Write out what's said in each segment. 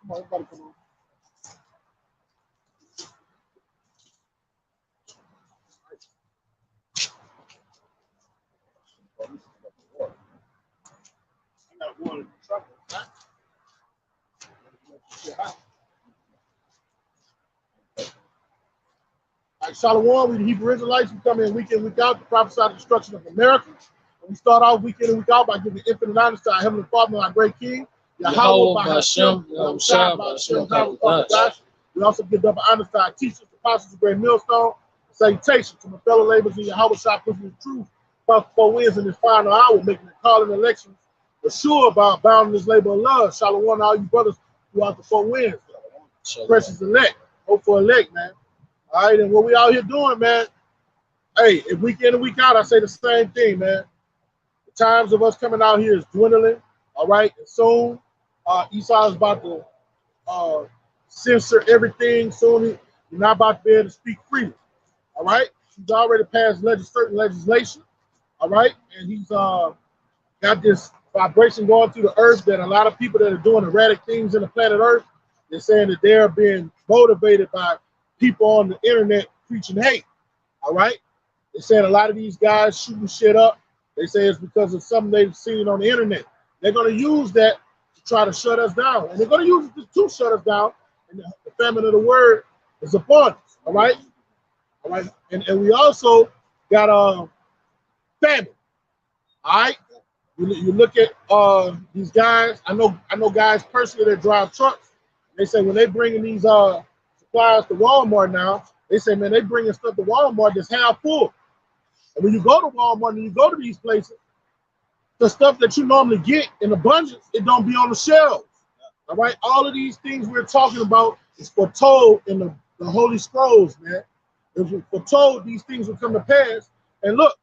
Come on, everybody come on. I got water in the truck. All right, Shalom, we the Hebrew Israelites. We come in, week out to prophesy the destruction of America. And we start out week in and week out by giving infinite honor to our Heavenly Father and our great King, Yahweh, Bahashem, Yahushua, Bahashem, Bahashem. We also give double honor to our teachers, the apostles of Great Millstone. Salutation to my fellow laborers in Yahweh, pushing the truth about 4 wins in this final hour, making the calling elections assure about bounding this labor of love. Shalom to all you brothers throughout the 4 wins. Precious elect, hope for elect, man. All right, and what we out here doing, man, hey, if week in and week out, I say the same thing, man. The times of us coming out here is dwindling, all right? And soon, Esau is about to censor everything. Soon, you're not about to be able to speak freely, all right? He's already passed certain legislation, all right? And he's got this vibration going through the earth that a lot of people that are doing erratic things in the planet Earth, they're saying that they're being motivated by people on the internet preaching hate, all right? They said a lot of these guys shooting shit up, they say it's because of something they've seen on the internet. They're going to use that to try to shut us down. And they're going to use it to shut us down. And the famine of the word is upon us, all right? All right. And we also got famine, all right? You look at these guys. I know guys personally that drive trucks. They say when they bringing these supplies to Walmart now, they say, man, they bringing stuff to Walmart that's half full. And when you go to Walmart and you go to these places, the stuff that you normally get in abundance, it don't be on the shelves. All right, all of these things we're talking about is foretold in the Holy Scrolls, man. If we foretold these things will come to pass. And look,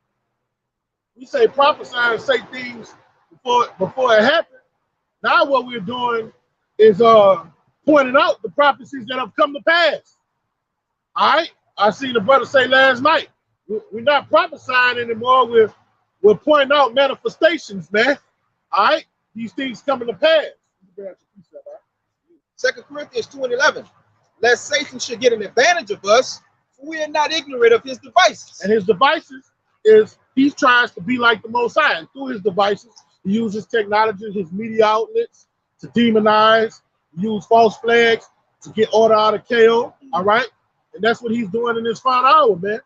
we say prophesy and say things before it happened. Now what we're doing is pointing out the prophecies that have come to pass. All right, I seen the brother say last night, we're not prophesying anymore. We're pointing out manifestations, man. All right, these things coming to pass. 2 Corinthians 2:11. Lest Satan should get an advantage of us, for we are not ignorant of his devices. And his devices is he tries to be like the Most High. And through his devices, he uses technology, his media outlets to demonize, use false flags to get order out of KO. All right, and that's what he's doing in this final hour, man.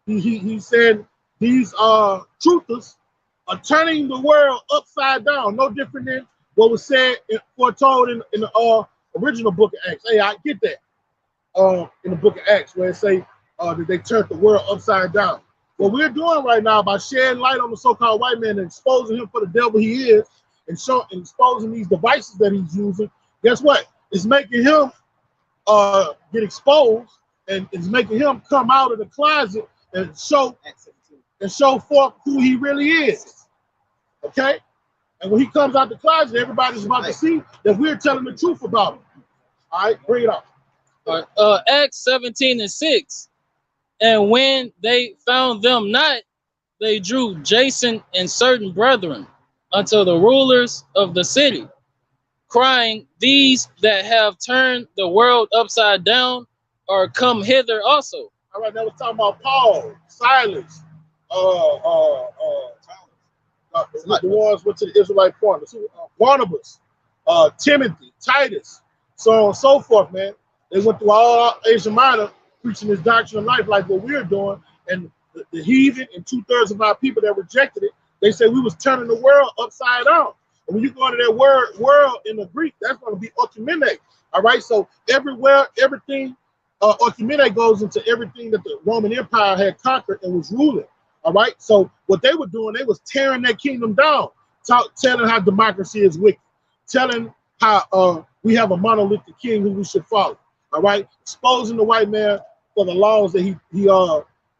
He said these truthers are turning the world upside down, no different than what was said foretold in the original book of Acts. Hey, I get that in the book of Acts where it say that they turned the world upside down. What we're doing right now by shedding light on the so-called white man and exposing him for the devil he is, and exposing these devices that he's using, guess what? It's making him get exposed, and it's making him come out of the closet and show forth who he really is. Okay? And when he comes out the closet, everybody's about to see that we're telling the truth about him. All right, bring it up. All right, Acts 17:6. And when they found them not, they drew Jason and certain brethren unto the rulers of the city, crying, these that have turned the world upside down are come hither also. All right, now we're talking about Paul, Silas, the ones went to the Israelite point, Barnabas, Timothy, Titus, so on and so forth, man. They went through all Asia Minor preaching this doctrine of life like what we're doing, and the heathen and 2/3 of our people that rejected it, they say we was turning the world upside down. And when you go into that word world in the Greek, that's going to be oikumene. All right, so everywhere, everything, oikumene goes into everything that the Roman Empire had conquered and was ruling. All right, so what they were doing, they was tearing that kingdom down, telling how democracy is wicked, telling how we have a monolithic king who we should follow. All right, exposing the white man for the laws that he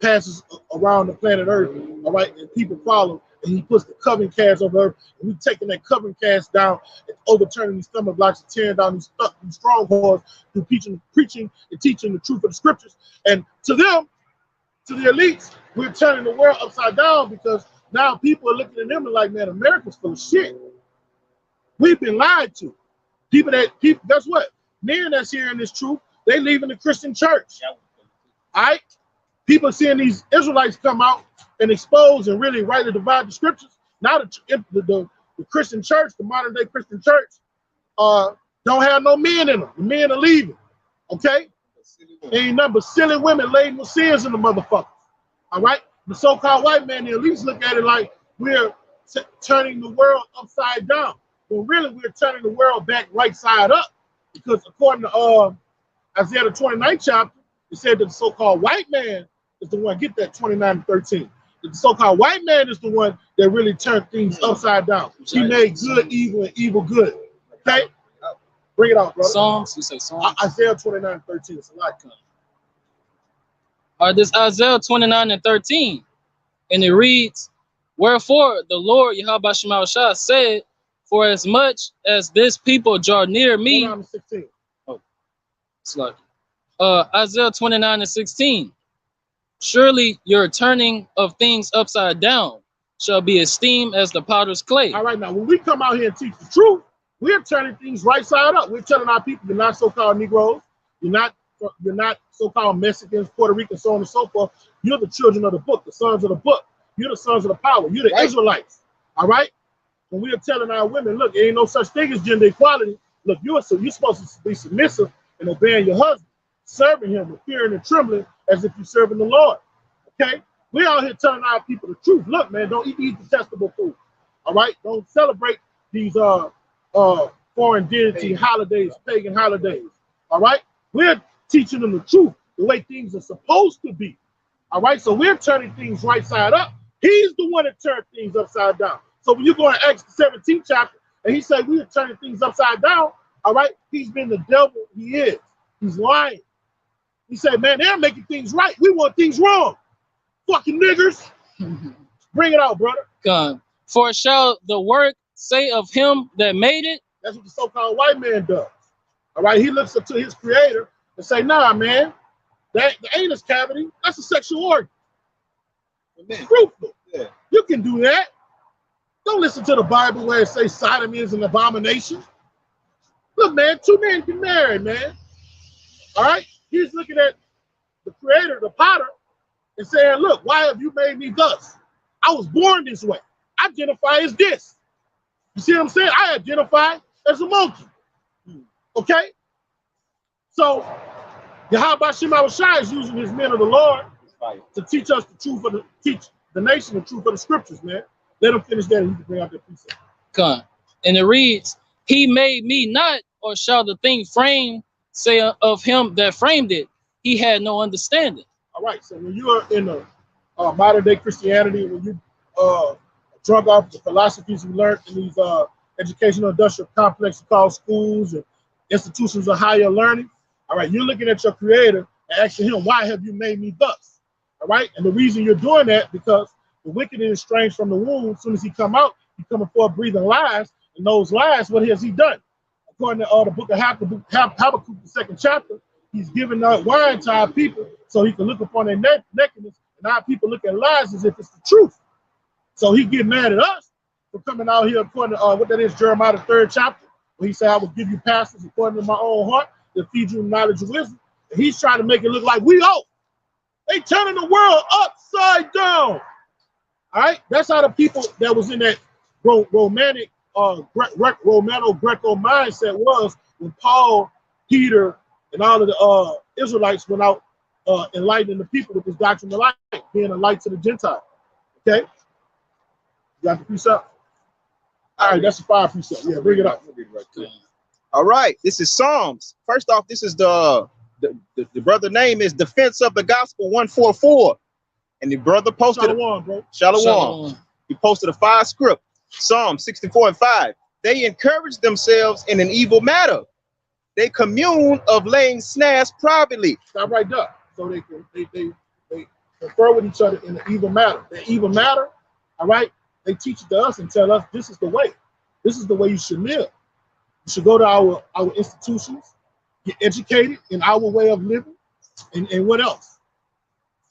passes around the planet Earth. All right, and people follow, and he puts the covering cast over Earth, and we taking that covering cast down and overturning these stumbling blocks and tearing down these strongholds through preaching and teaching the truth of the scriptures. And to them, to the elites, we're turning the world upside down because now people are looking at them and like, man, America's full of shit. We've been lied to. People, guess what? men that's hearing this truth, they leaving the Christian church. All right? People seeing these Israelites come out and expose and really rightly divide the scriptures. Now the Christian church, the modern day Christian church, don't have no men in them. The men are leaving. Okay? Ain't nothing but silly women laden with sins in the motherfuckers. All right? The so-called white man, they at least look at it like we're turning the world upside down. But really, we're turning the world back right side up. Because according to Isaiah the 29th chapter, it said that the so-called white man is the one, get that 29-13. The so-called white man is the one that really turned things upside down. He made good evil and evil good. Okay? Bring it out, brother. Psalms, you say Psalms? Isaiah 29-13. It's a lot coming. All right, this Isaiah 29:13. And it reads, wherefore the Lord Yahweh Shema Shah said, for as much as this people draw near me. 16. Oh, it's like Isaiah 29:16. Surely your turning of things upside down shall be esteemed as the potter's clay. All right, now when we come out here and teach the truth, we're turning things right side up. We're telling our people, you're not so-called Negroes, you're not so-called Mexicans, Puerto Ricans, so on and so forth. You're the children of the book, the sons of the book. You're the sons of the power. You're the Israelites. All right? When we are telling our women, look, there ain't no such thing as gender equality. Look, you're supposed to be submissive and obeying your husband, serving him with fearing and trembling as if you're serving the Lord. Okay? We out here telling our people the truth. Look, man, don't eat detestable food. All right? Don't celebrate these foreign deity holidays, pagan holidays. All right? We're teaching them the truth, the way things are supposed to be. All right? So we're turning things right side up. He's the one that turned things upside down. So when you go to Acts 17 chapter, and he said we are turning things upside down, all right? He's been the devil. He is. He's lying. He said, man, they're making things right. We want things wrong. Fucking niggers. Bring it out, brother. God. For shall the work say of him that made it? That's what the so-called white man does. All right? He looks up to his creator and say, nah, man, that the anus cavity, that's a sexual organ. It's fruitful. Yeah. You can do that. Don't listen to the Bible where it says sodomy is an abomination. Look, man, two men get married, man. All right? He's looking at the creator, the potter, and saying, look, why have you made me thus? I was born this way. I identify as this. You see what I'm saying? I identify as a monkey. Okay? So, Yahweh Shema Shai is using his men of the Lord to teach us the truth of teach the nation the truth of the scriptures, man. Let him finish that and you can bring out that precept. Come. And it reads, he made me not, or shall the thing framed say of him that framed it, he had no understanding. All right, so when you are in the modern day Christianity, when you drunk off the philosophies you learned in these educational industrial complexes called schools and institutions of higher learning, all right, you're looking at your creator and asking him, why have you made me thus? All right, and the reason you're doing that because the wicked is estranged from the womb. As soon as he come out, he coming forth breathing lies, and those lies, what has he done? According to the book of Habakkuk, the 2nd chapter, he's giving out wine to our people so he can look upon their nakedness, and our people look at lies as if it's the truth. So he get mad at us for coming out here according to what that is, Jeremiah the 3rd chapter, where he said, I will give you pastors according to my own heart to feed you knowledge and wisdom. And he's trying to make it look like we owe. They turning the world upside down. All right, that's how the people that was in that romantic, Romano-Greco mindset was when Paul, Peter, and all of the Israelites went out enlightening the people with this doctrine of light, being a light to the Gentiles. Okay, you got the precept. All right, that's the 5 precept. Yeah, bring it up. All right, this is Psalms. First off, this is the brother name is Defense of the Gospel 144. And the brother posted Shalom, bro. Shalom. He posted a 5 script, Psalm 64 and 5. They encourage themselves in an evil matter. They commune of laying snares privately. Stop right there. So they confer with each other in an evil matter. The evil matter, all right, they teach it to us and tell us this is the way. This is the way you should live. You should go to our institutions, get educated in our way of living, and what else?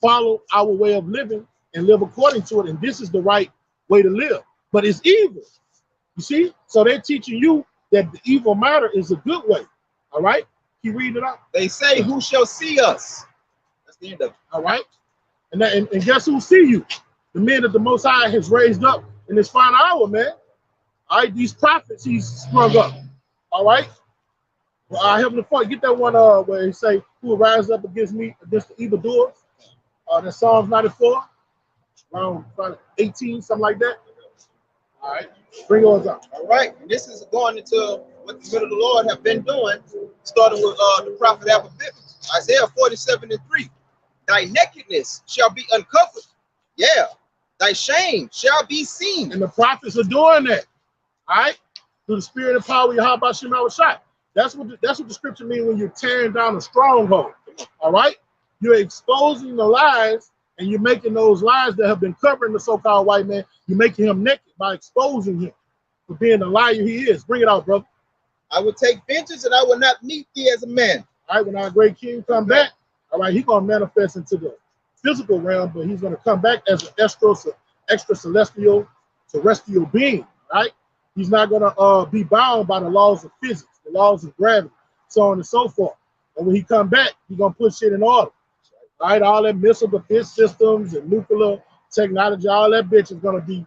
Follow our way of living and live according to it. And this is the right way to live. But it's evil. You see? So they're teaching you that the evil matter is a good way. All right? Keep reading it out. They say, who shall see us? That's the end of it. All right. And guess who see you? The men that the Most High has raised up in this final hour, man. All right, these prophets he's sprung up. All right. Well, I Heavenly Father, get that one where he say, who will rise up against me, against the evildoers? That's Psalms 94, around 18, something like that. All right, bring yours up. All right, and this is going into what the men of the Lord have been doing, starting with the prophet Habakkuk. Isaiah 47:3. Thy nakedness shall be uncovered. Yeah, thy shame shall be seen. And the prophets are doing that. All right, through the spirit and power of Yahweh Shem Shai. That's what the scripture means when you're tearing down a stronghold. All right, you're exposing the lies, and you're making those lies that have been covering the so-called white man. You're making him naked by exposing him for being the liar he is. Bring it out, brother. I will take vengeance, and I will not meet thee as a man. All right, when our great king come back, all right, he's gonna manifest into the physical realm, but he's gonna come back as an extra celestial, terrestrial being. Right? He's not gonna be bound by the laws of physics, the laws of gravity, so on and so forth. And when he come back, he's gonna put shit in order. All right, all that missile defense systems and nuclear technology, all that bitch is gonna be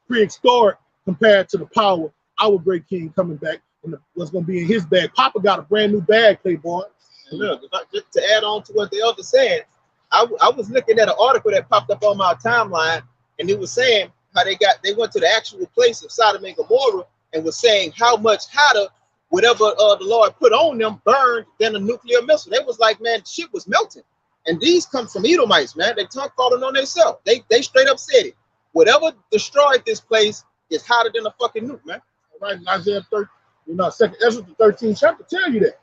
prehistoric compared to the power our great king coming back and what's gonna be in his bag. Papa got a brand new bag, Playboy. And look, just to add on to what the elder said, I was looking at an article that popped up on my timeline, and it was saying how they went to the actual place of Sodom and Gomorrah and was saying how much hotter whatever the Lord put on them burned than a nuclear missile. They was like, man, shit was melting. And these come from Edomites, man. They tongue calling on themselves. They straight up said it. Whatever destroyed this place is hotter than a fucking nuke, man. All right, in Isaiah 13, Second Ezra, the 13th chapter tell you that.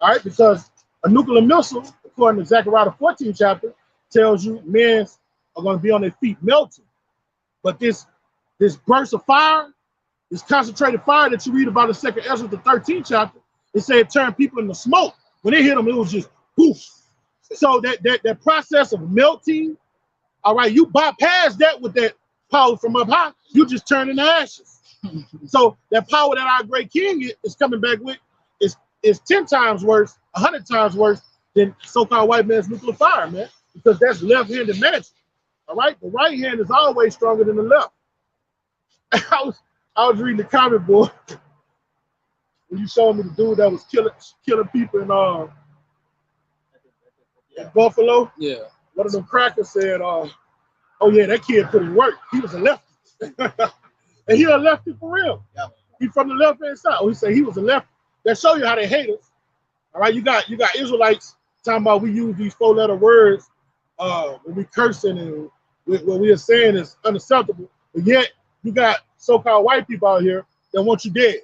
All right, because a nuclear missile, according to Zechariah the 14th chapter, tells you men are going to be on their feet melting. But this burst of fire, this concentrated fire that you read about in Second Ezra the 13th chapter, it said it turned people into smoke. When they hit them, it was just poof. So that process of melting, all right, you bypass that with that power from up high, you just turn into ashes. So that power that our great king is coming back with is 10 times worse, 100 times worse than so-called white man's nuclear fire, man, because that's left-handed magic. All right, the right hand is always stronger than the left. I was reading the comic book when you showed me the dude that was killing people in Buffalo. Yeah. One of them crackers said, "Oh yeah, that kid put in work. He was a lefty, and he a lefty for real. Yeah. He from the left-hand side." Oh, he said he was a lefty. That show you how they hate us. All right, you got Israelites talking about we use these 4-letter words when we cursing and what we are saying is unacceptable. But yet you got so-called white people out here that want you dead.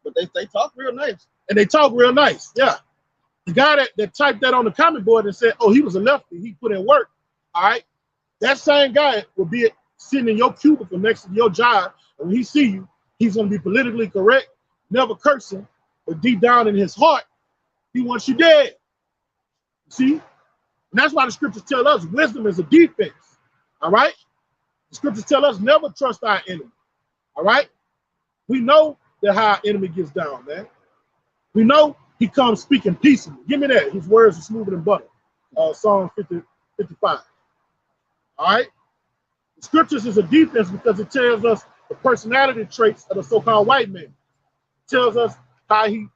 But they talk real nice. And they talk real nice, yeah. The guy that typed that on the comment board and said, "Oh, he was a lefty, he put in work." All right, that same guy will be sitting in your cubicle next to your job, and when he see you, he's gonna be politically correct, never cursing, but deep down in his heart, he wants you dead. See? And that's why the scriptures tell us wisdom is a defense. All right? The scriptures tell us never trust our enemy. All right? We know that how our enemy gets down, man. We know he comes speaking peaceably. Give me that. His words are smoother than butter. Psalm 55. All right? The scriptures is a defense because it tells us the personality traits of the so-called white man. It tells us what in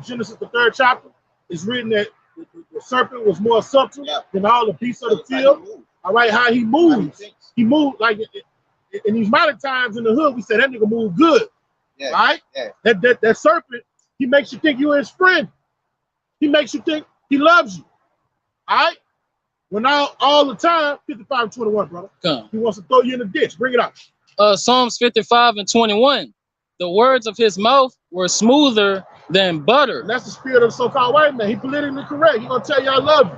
Genesis the 3rd chapter is written that the serpent was more subtle than all the beasts of the field. All right, how he moves. He moved like in these modern times in the hood, we say that nigga move good. Yeah. All right? Yeah. That serpent, he makes you think you're his friend. He makes you think he loves you. All right? When all the time, 55:21, brother. Come. He wants to throw you in the ditch. Bring it out. Psalms 55:21. The words of his mouth were smoother than butter. And that's the spirit of the so-called white man. He politically correct. He gonna tell you I love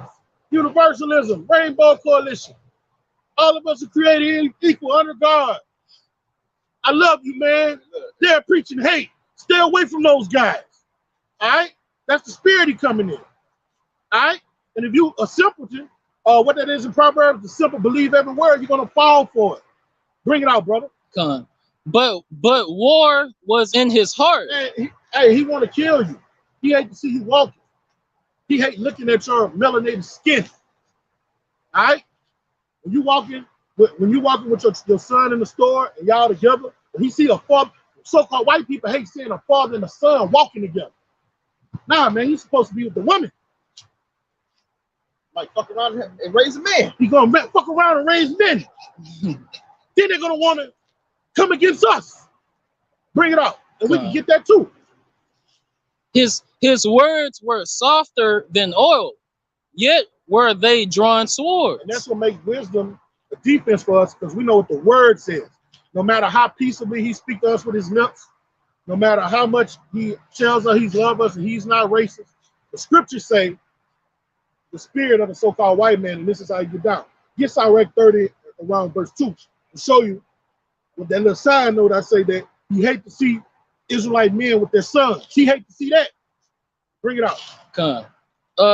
you. Universalism, Rainbow Coalition. All of us are created equal under God. I love you, man. They're preaching hate. Stay away from those guys. All right? That's the spirit he coming in. All right? And if you a simpleton, what that is in Proverbs, the simple believe every word, you're gonna fall for it. Bring it out, brother. Come. But war was in his heart. Hey, he want to kill you. He hate to see you walking. He hate looking at your melanated skin. All right? When you walking with your son in the store and y'all together, and he see a father, so-called white people hate seeing a father and a son walking together. Nah, man, he's supposed to be with the woman. Like fuck around and raise a man. He gonna fuck around and raise men. Then they're gonna want to come against us. Bring it out, and we can get that too. His words were softer than oil, yet were they drawn swords. And that's what makes wisdom a defense for us, because we know what the word says. No matter how peaceably he speaks to us with his lips, no matter how much he tells us he's loved us and he's not racist, the scriptures say the spirit of the so-called white man, and this is how you get down. Get Sirach 30 around verse 2 to show you with that little side note. I say that he hate to see Israelite men with their sons. He hate to see that. Bring it out. Come.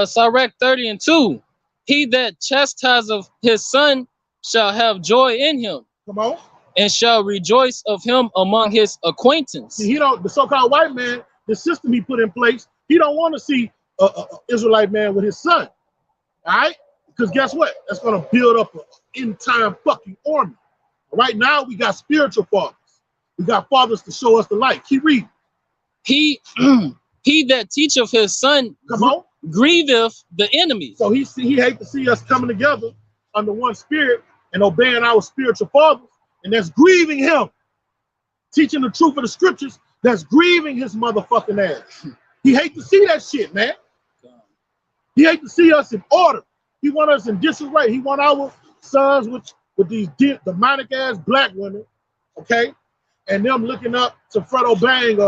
Sirach 30 and 2. He that chastiseth his son shall have joy in him. Come on. And shall rejoice of him among his acquaintance. See, the so-called white man, the system he put in place, he don't want to see a Israelite man with his son. All right? Because guess what? That's going to build up an end-time fucking army. Right now, we got spiritual fathers. We got fathers to show us the light. Keep reading. He that teacheth his son grieveth the enemy. So he hate to see us coming together under one spirit and obeying our spiritual fathers, and that's grieving him. Teaching the truth of the scriptures, that's grieving his motherfucking ass. He hate to see that shit, man. He hate to see us in order. He want us in disarray. He want our sons with these demonic ass black women, okay, and them looking up to Fredo Bang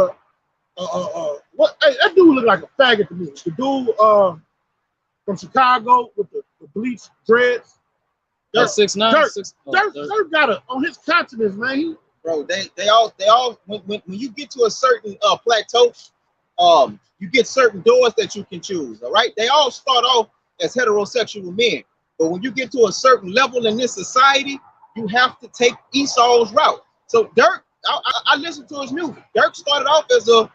what? Hey, that dude look like a faggot to me. The dude from Chicago with the bleached dreads. Dirt 6'9". Dirt got it on his continents, man. Bro, they all when you get to a certain plateau, you get certain doors that you can choose. All right, they all start off as heterosexual men, but when you get to a certain level in this society, you have to take Esau's route. So Dirk, I listened to his music. Dirk started off as a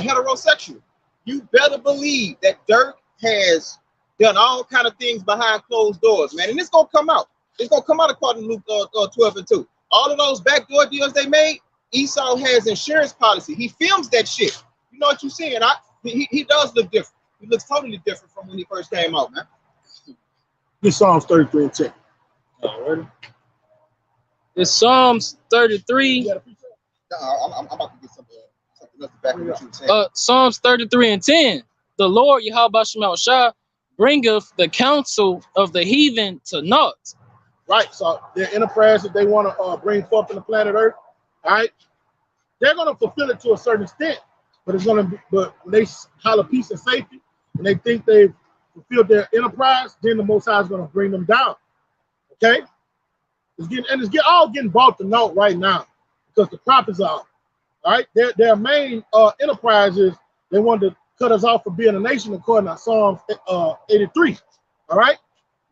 heterosexual. You better believe that Dirk has done all kind of things behind closed doors, man, and it's gonna come out. It's gonna come out according to Luke 12 and 2. All of those backdoor deals they made, Esau has insurance policy. He films that shit. You know what you're seeing? He does look different. He looks totally different from when he first came out, man. This Psalms 33 and 10. Alright. It's Psalms 33. I'm about to get something else back in what you were saying. Psalms 33 and 10. The Lord Yahweh Shema Shah bringeth the counsel of the heathen to naught. Right, so their enterprise that they want to bring forth in the planet Earth, all right, they're going to fulfill it to a certain extent, but it's going to be, but when they holler peace and safety, and they think they've fulfilled their enterprise, then the Most High is going to bring them down. Okay, it's all getting brought to naught right now because the prophets are out. All right, their main enterprise is they wanted to cut us off from being a nation according to Psalms 83. All right,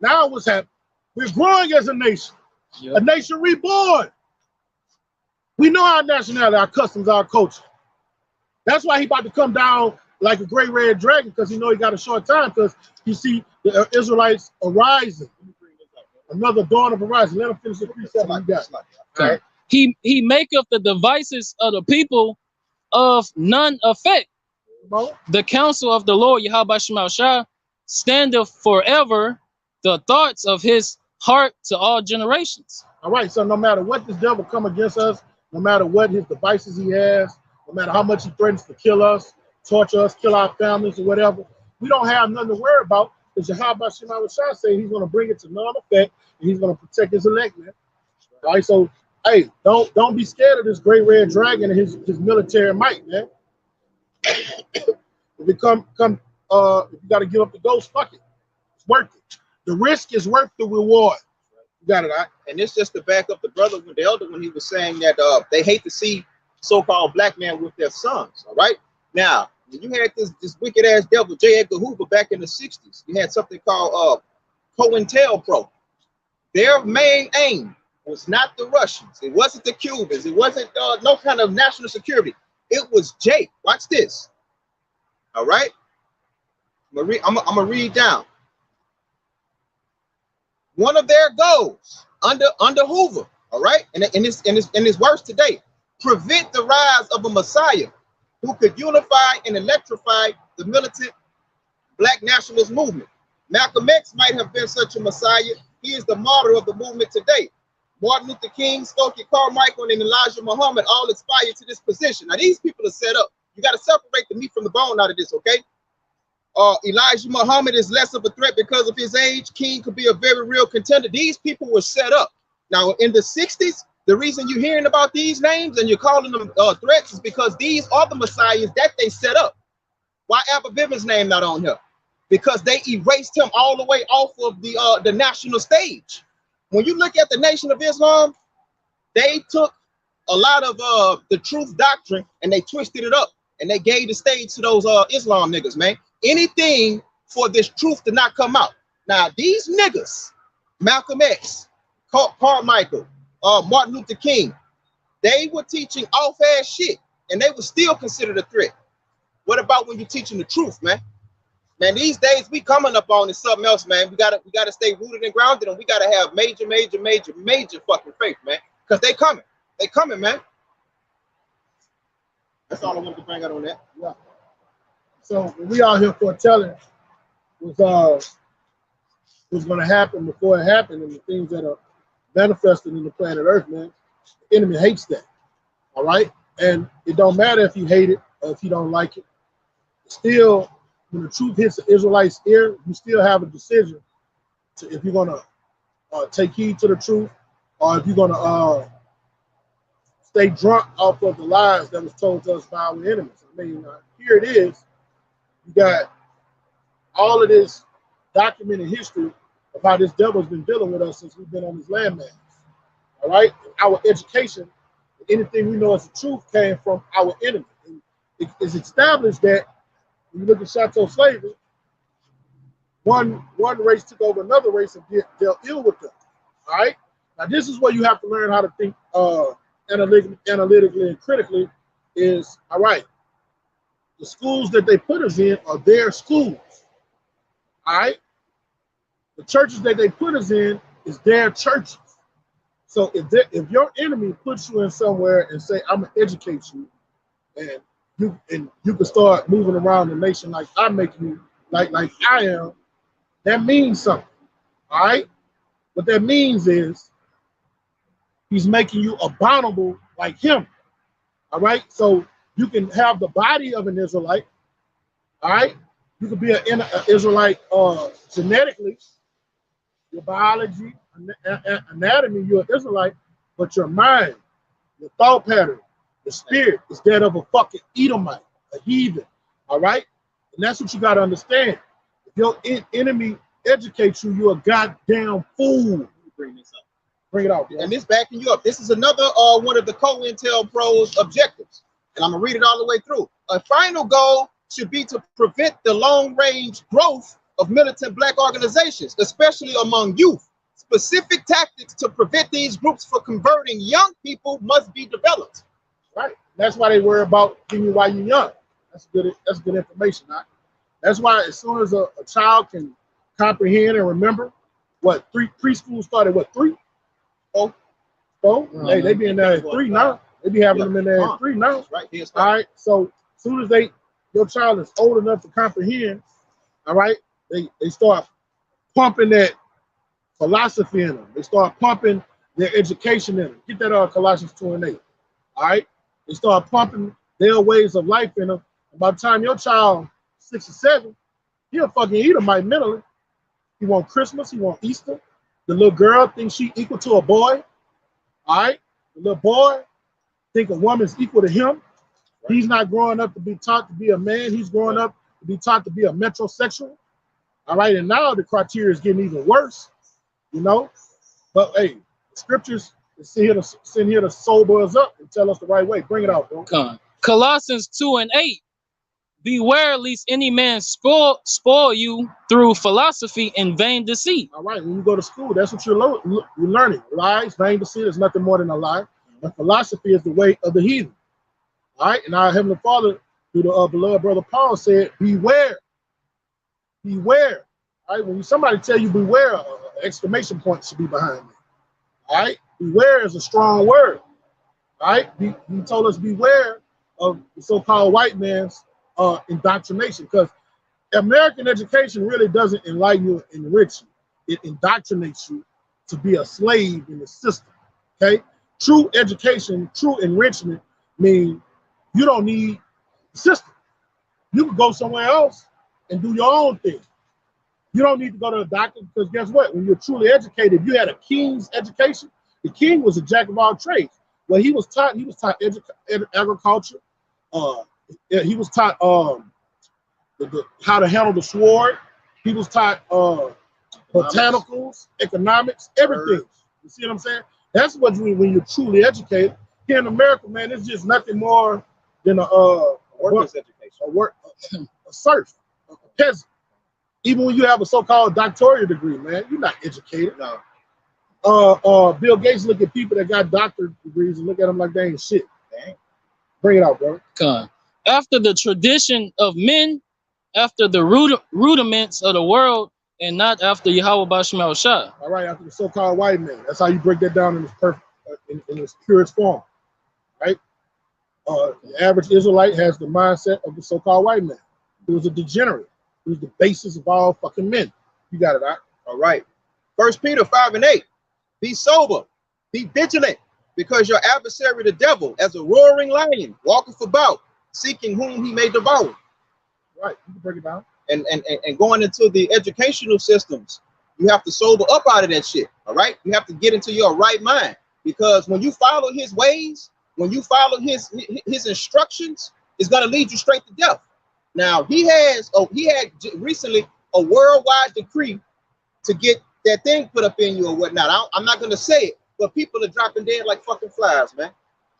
now what's happening? We're growing as a nation, a nation reborn. We know our nationality, our customs, our culture. That's why he about to come down like a great red dragon, because he know he got a short time, because you see the Israelites arising. Another dawn of arising. Let him finish the precept we got. Okay. He maketh the devices of the people of none effect. The counsel of the Lord Yahweh Shema Shah standeth forever, the thoughts of his heart to all generations. All right, so no matter what this devil come against us, no matter what his devices he has, no matter how much he threatens to kill us, torture us, kill our families or whatever, we don't have nothing to worry about, because Yahweh Shema Shah say he's going to bring it to non-effect and he's going to protect his elect, man. All right, so hey, don't be scared of this great red dragon and his military might, man. If it come if you got to give up the ghost, fuck it. It's worth it. The risk is worth the reward. You got it, all right? And it's just to back up the brother, the elder, when he was saying that they hate to see so-called black men with their sons. All right. Now, when you had this wicked ass devil, J. Edgar Hoover, back in the 60s, you had something called COINTELPRO. Their main aim was not the Russians. It wasn't the Cubans. It wasn't no kind of national security. It was Jake. Watch this. All right. I'm gonna read down. One of their goals under Hoover, all right, and in this verse today, prevent the rise of a Messiah who could unify and electrify the militant Black nationalist movement. Malcolm X might have been such a Messiah. He is the martyr of the movement today. Martin Luther King, Stokely Carmichael, and Elijah Muhammad all aspire to this position. Now, these people are set up. You got to separate the meat from the bone out of this, okay? Elijah Muhammad is less of a threat because of his age. King could be a very real contender. These people were set up. Now, in the 60s, the reason you're hearing about these names and you're calling them threats is because these are the messiahs that they set up. Why Abba Bivens' name not on here? Because they erased him all the way off of the national stage. When you look at the Nation of Islam, they took a lot of the truth doctrine and they twisted it up and they gave the stage to those Islam niggas, man. Anything for this truth to not come out. Now, these niggas, Malcolm X, Carmichael, Martin Luther King, they were teaching off-ass shit, and they were still considered a threat. What about when you're teaching the truth, man? Man, these days we coming up on is something else, man. We gotta stay rooted and grounded, and we gotta have major fucking faith, man. Because they coming, man. That's all I wanted to bring out on that. Yeah. So when we out here foretelling was going to happen before it happened, and the things that are manifested in the planet Earth, man, the enemy hates that. All right, and it don't matter if you hate it or if you don't like it. Still, when the truth hits the Israelites' ear, you still have a decision to if you're going to take heed to the truth, or if you're going to stay drunk off of the lies that was told to us by our enemies. I mean, here it is. You got all of this documented history of how this devil's been dealing with us since we've been on this landmass. All right? Our education, anything we know as the truth, came from our enemy. And it's established that when you look at Chateau slavery, one race took over another race and dealt ill with them. All right? Now, this is where you have to learn how to think analytically and critically is, all right, the schools that they put us in are their schools. All right? The churches that they put us in is their churches. So if your enemy puts you in somewhere and say, I'm gonna educate you, and you can start moving around the nation like I'm making you, like I am, that means something. All right? What that means is he's making you abominable like him. All right? So you can have the body of an Israelite. All right? You could be an Israelite genetically, your biology, anatomy, you're an Israelite, but your mind, your thought pattern, the spirit is that of a fucking Edomite, a heathen. All right? And that's what you got to understand. If your enemy educates you, you're a goddamn fool. Bring this up. Bring it out. Bro. And this backing you up. This is another one of the COINTELPRO's objectives. And I'm going to read it all the way through. A final goal should be to prevent the long-range growth of militant Black organizations, especially among youth. Specific tactics to prevent these groups from converting young people must be developed. Right. That's why they worry about getting you while you're young. That's good information. Right? That's why as soon as a child can comprehend and remember, what, preschool started, what, 3? 4? Hey, they be in there at 3 now. They be having them in there at 3 now. Right. All right. So as soon as your child is old enough to comprehend, all right, they start pumping that philosophy in them. They start pumping their education in them. Get that Colossians 2:8. All right. They start pumping their ways of life in them. And by the time your child 6 or 7, he'll fucking eat them right mentally. He want Christmas. He want Easter. The little girl thinks she equal to a boy. All right. The little boy think a woman's equal to him. Right. He's not growing up to be taught to be a man. He's growing up to be taught to be a metrosexual. All right. And now the criteria is getting even worse, you know. But hey, the scriptures is send here to sober us up and tell us the right way. Bring it out, bro. Colossians 2:8. Beware lest any man spoil you through philosophy and vain deceit. All right, when you go to school, that's what you're learning. Lies, vain deceit is nothing more than a lie. And philosophy is the way of the heathen. All right, and our Heavenly Father, through the beloved brother Paul, said, "Beware, beware." All right, when somebody tell you beware, exclamation point should be behind it. All right, beware is a strong word. All right, he told us beware of the so-called white man's indoctrination, because American education really doesn't enlighten you and enrich you. It indoctrinates you to be a slave in the system. Okay, true education, true enrichment means you don't need the system. You can go somewhere else and do your own thing. You don't need to go to a doctor, because guess what? When you're truly educated, if you had a king's education, the king was a jack of all trades. Well, he was taught agriculture. He was taught how to handle the sword. He was taught botanicals, economics, everything. You see what I'm saying? That's what when you're truly educated. Here in America, man, it's just nothing more than a Workers' education. a serf, a peasant. Even when you have a so-called doctoral degree, man, you're not educated. No. Bill Gates look at people that got doctorate degrees and look at them like they ain't shit. Dang. Bring it out, bro. After the tradition of men, after the rudiments of the world, and not after Yahweh Bashim Shah. All right, after the so-called white man. That's how you break that down in its perfect, in its purest form, right? The average Israelite has the mindset of the so-called white man. He was a degenerate. He was the basis of all fucking men. You got it, right? All right. 1 Peter 5:8. Be sober, be vigilant, because your adversary, the devil, as a roaring lion, walketh about, seeking whom he may devour. Right. You can break it down. And going into the educational systems, you have to sober up out of that shit. All right. You have to get into your right mind, because when you follow his ways, when you follow his instructions, it's going to lead you straight to death. Now he had recently a worldwide decree to get that thing put up in you or whatnot. I'm not going to say it, but people are dropping dead like fucking flies, man.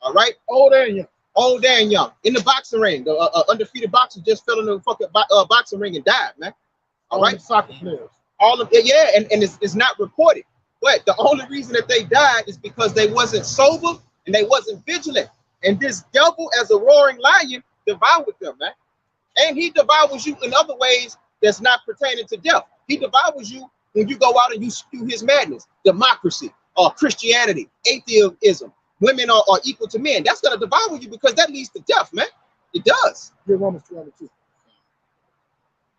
All right. Old and young. Old and young. In the boxing ring, the undefeated boxer just fell in the fucking boxing ring and died, man. All right. Soccer players. All of it, yeah, and it's not reported. But the only reason that they died is because they wasn't sober and they wasn't vigilant. And this devil, as a roaring lion, devoured them, man. And he devours you in other ways that's not pertaining to death. He devours you when you go out and you spew his madness, democracy, Christianity, atheism, women are equal to men. That's going to devour you, because that leads to death, man. It does. Give Romans 12:2.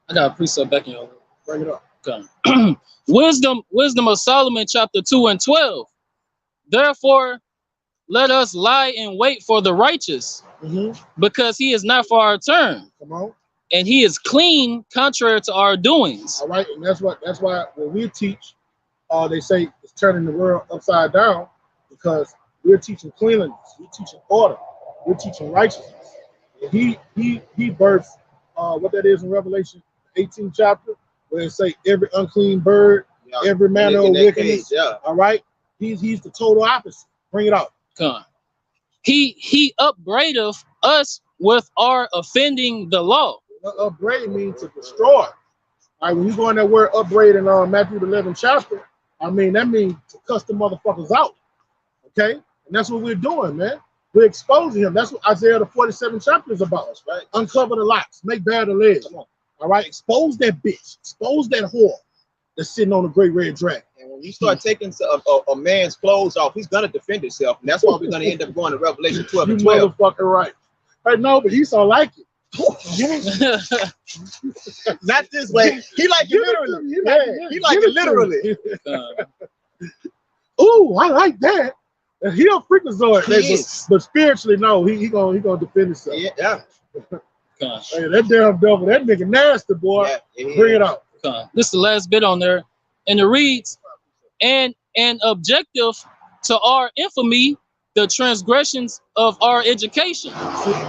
I got a precept back in your. Bring it up. Okay. Wisdom of Solomon, chapter 2:12. Therefore, let us lie in wait for the righteous, because he is not for our turn. Come on. And he is clean, contrary to our doings. All right, and that's why when we teach, they say it's turning the world upside down, because we're teaching cleanliness, we're teaching order, we're teaching righteousness. And he births what that is in Revelation 18th chapter, where it say every unclean bird, every manner of wickedness. All right, he's the total opposite. Bring it out. Come. He upbraideth us with our offending the law. Upbraid means to destroy. All right, when you go in that word upbraid in Matthew 11th chapter, I mean, that means to cuss the motherfuckers out. Okay? And that's what we're doing, man. We're exposing him. That's what Isaiah the 47th chapter is about. That's right. Uncover the locks, make bare the legs. All right, expose that bitch, expose that whore that's sitting on a great red dragon. And when you start taking a man's clothes off, he's gonna defend himself, and that's why we're gonna end up going to Revelation 12 and 12. You motherfucking right. Hey, no, but he so like it. Not this way. He like it literally. He like it literally. Ooh, I like that. He a freakazoid, but spiritually, no, he gonna defend himself. Yeah. Hey, that damn devil, that nigga nasty, boy. Yeah, bring it out. This is the last bit on there, and it reads, and an objective to our infamy, the transgressions of our education.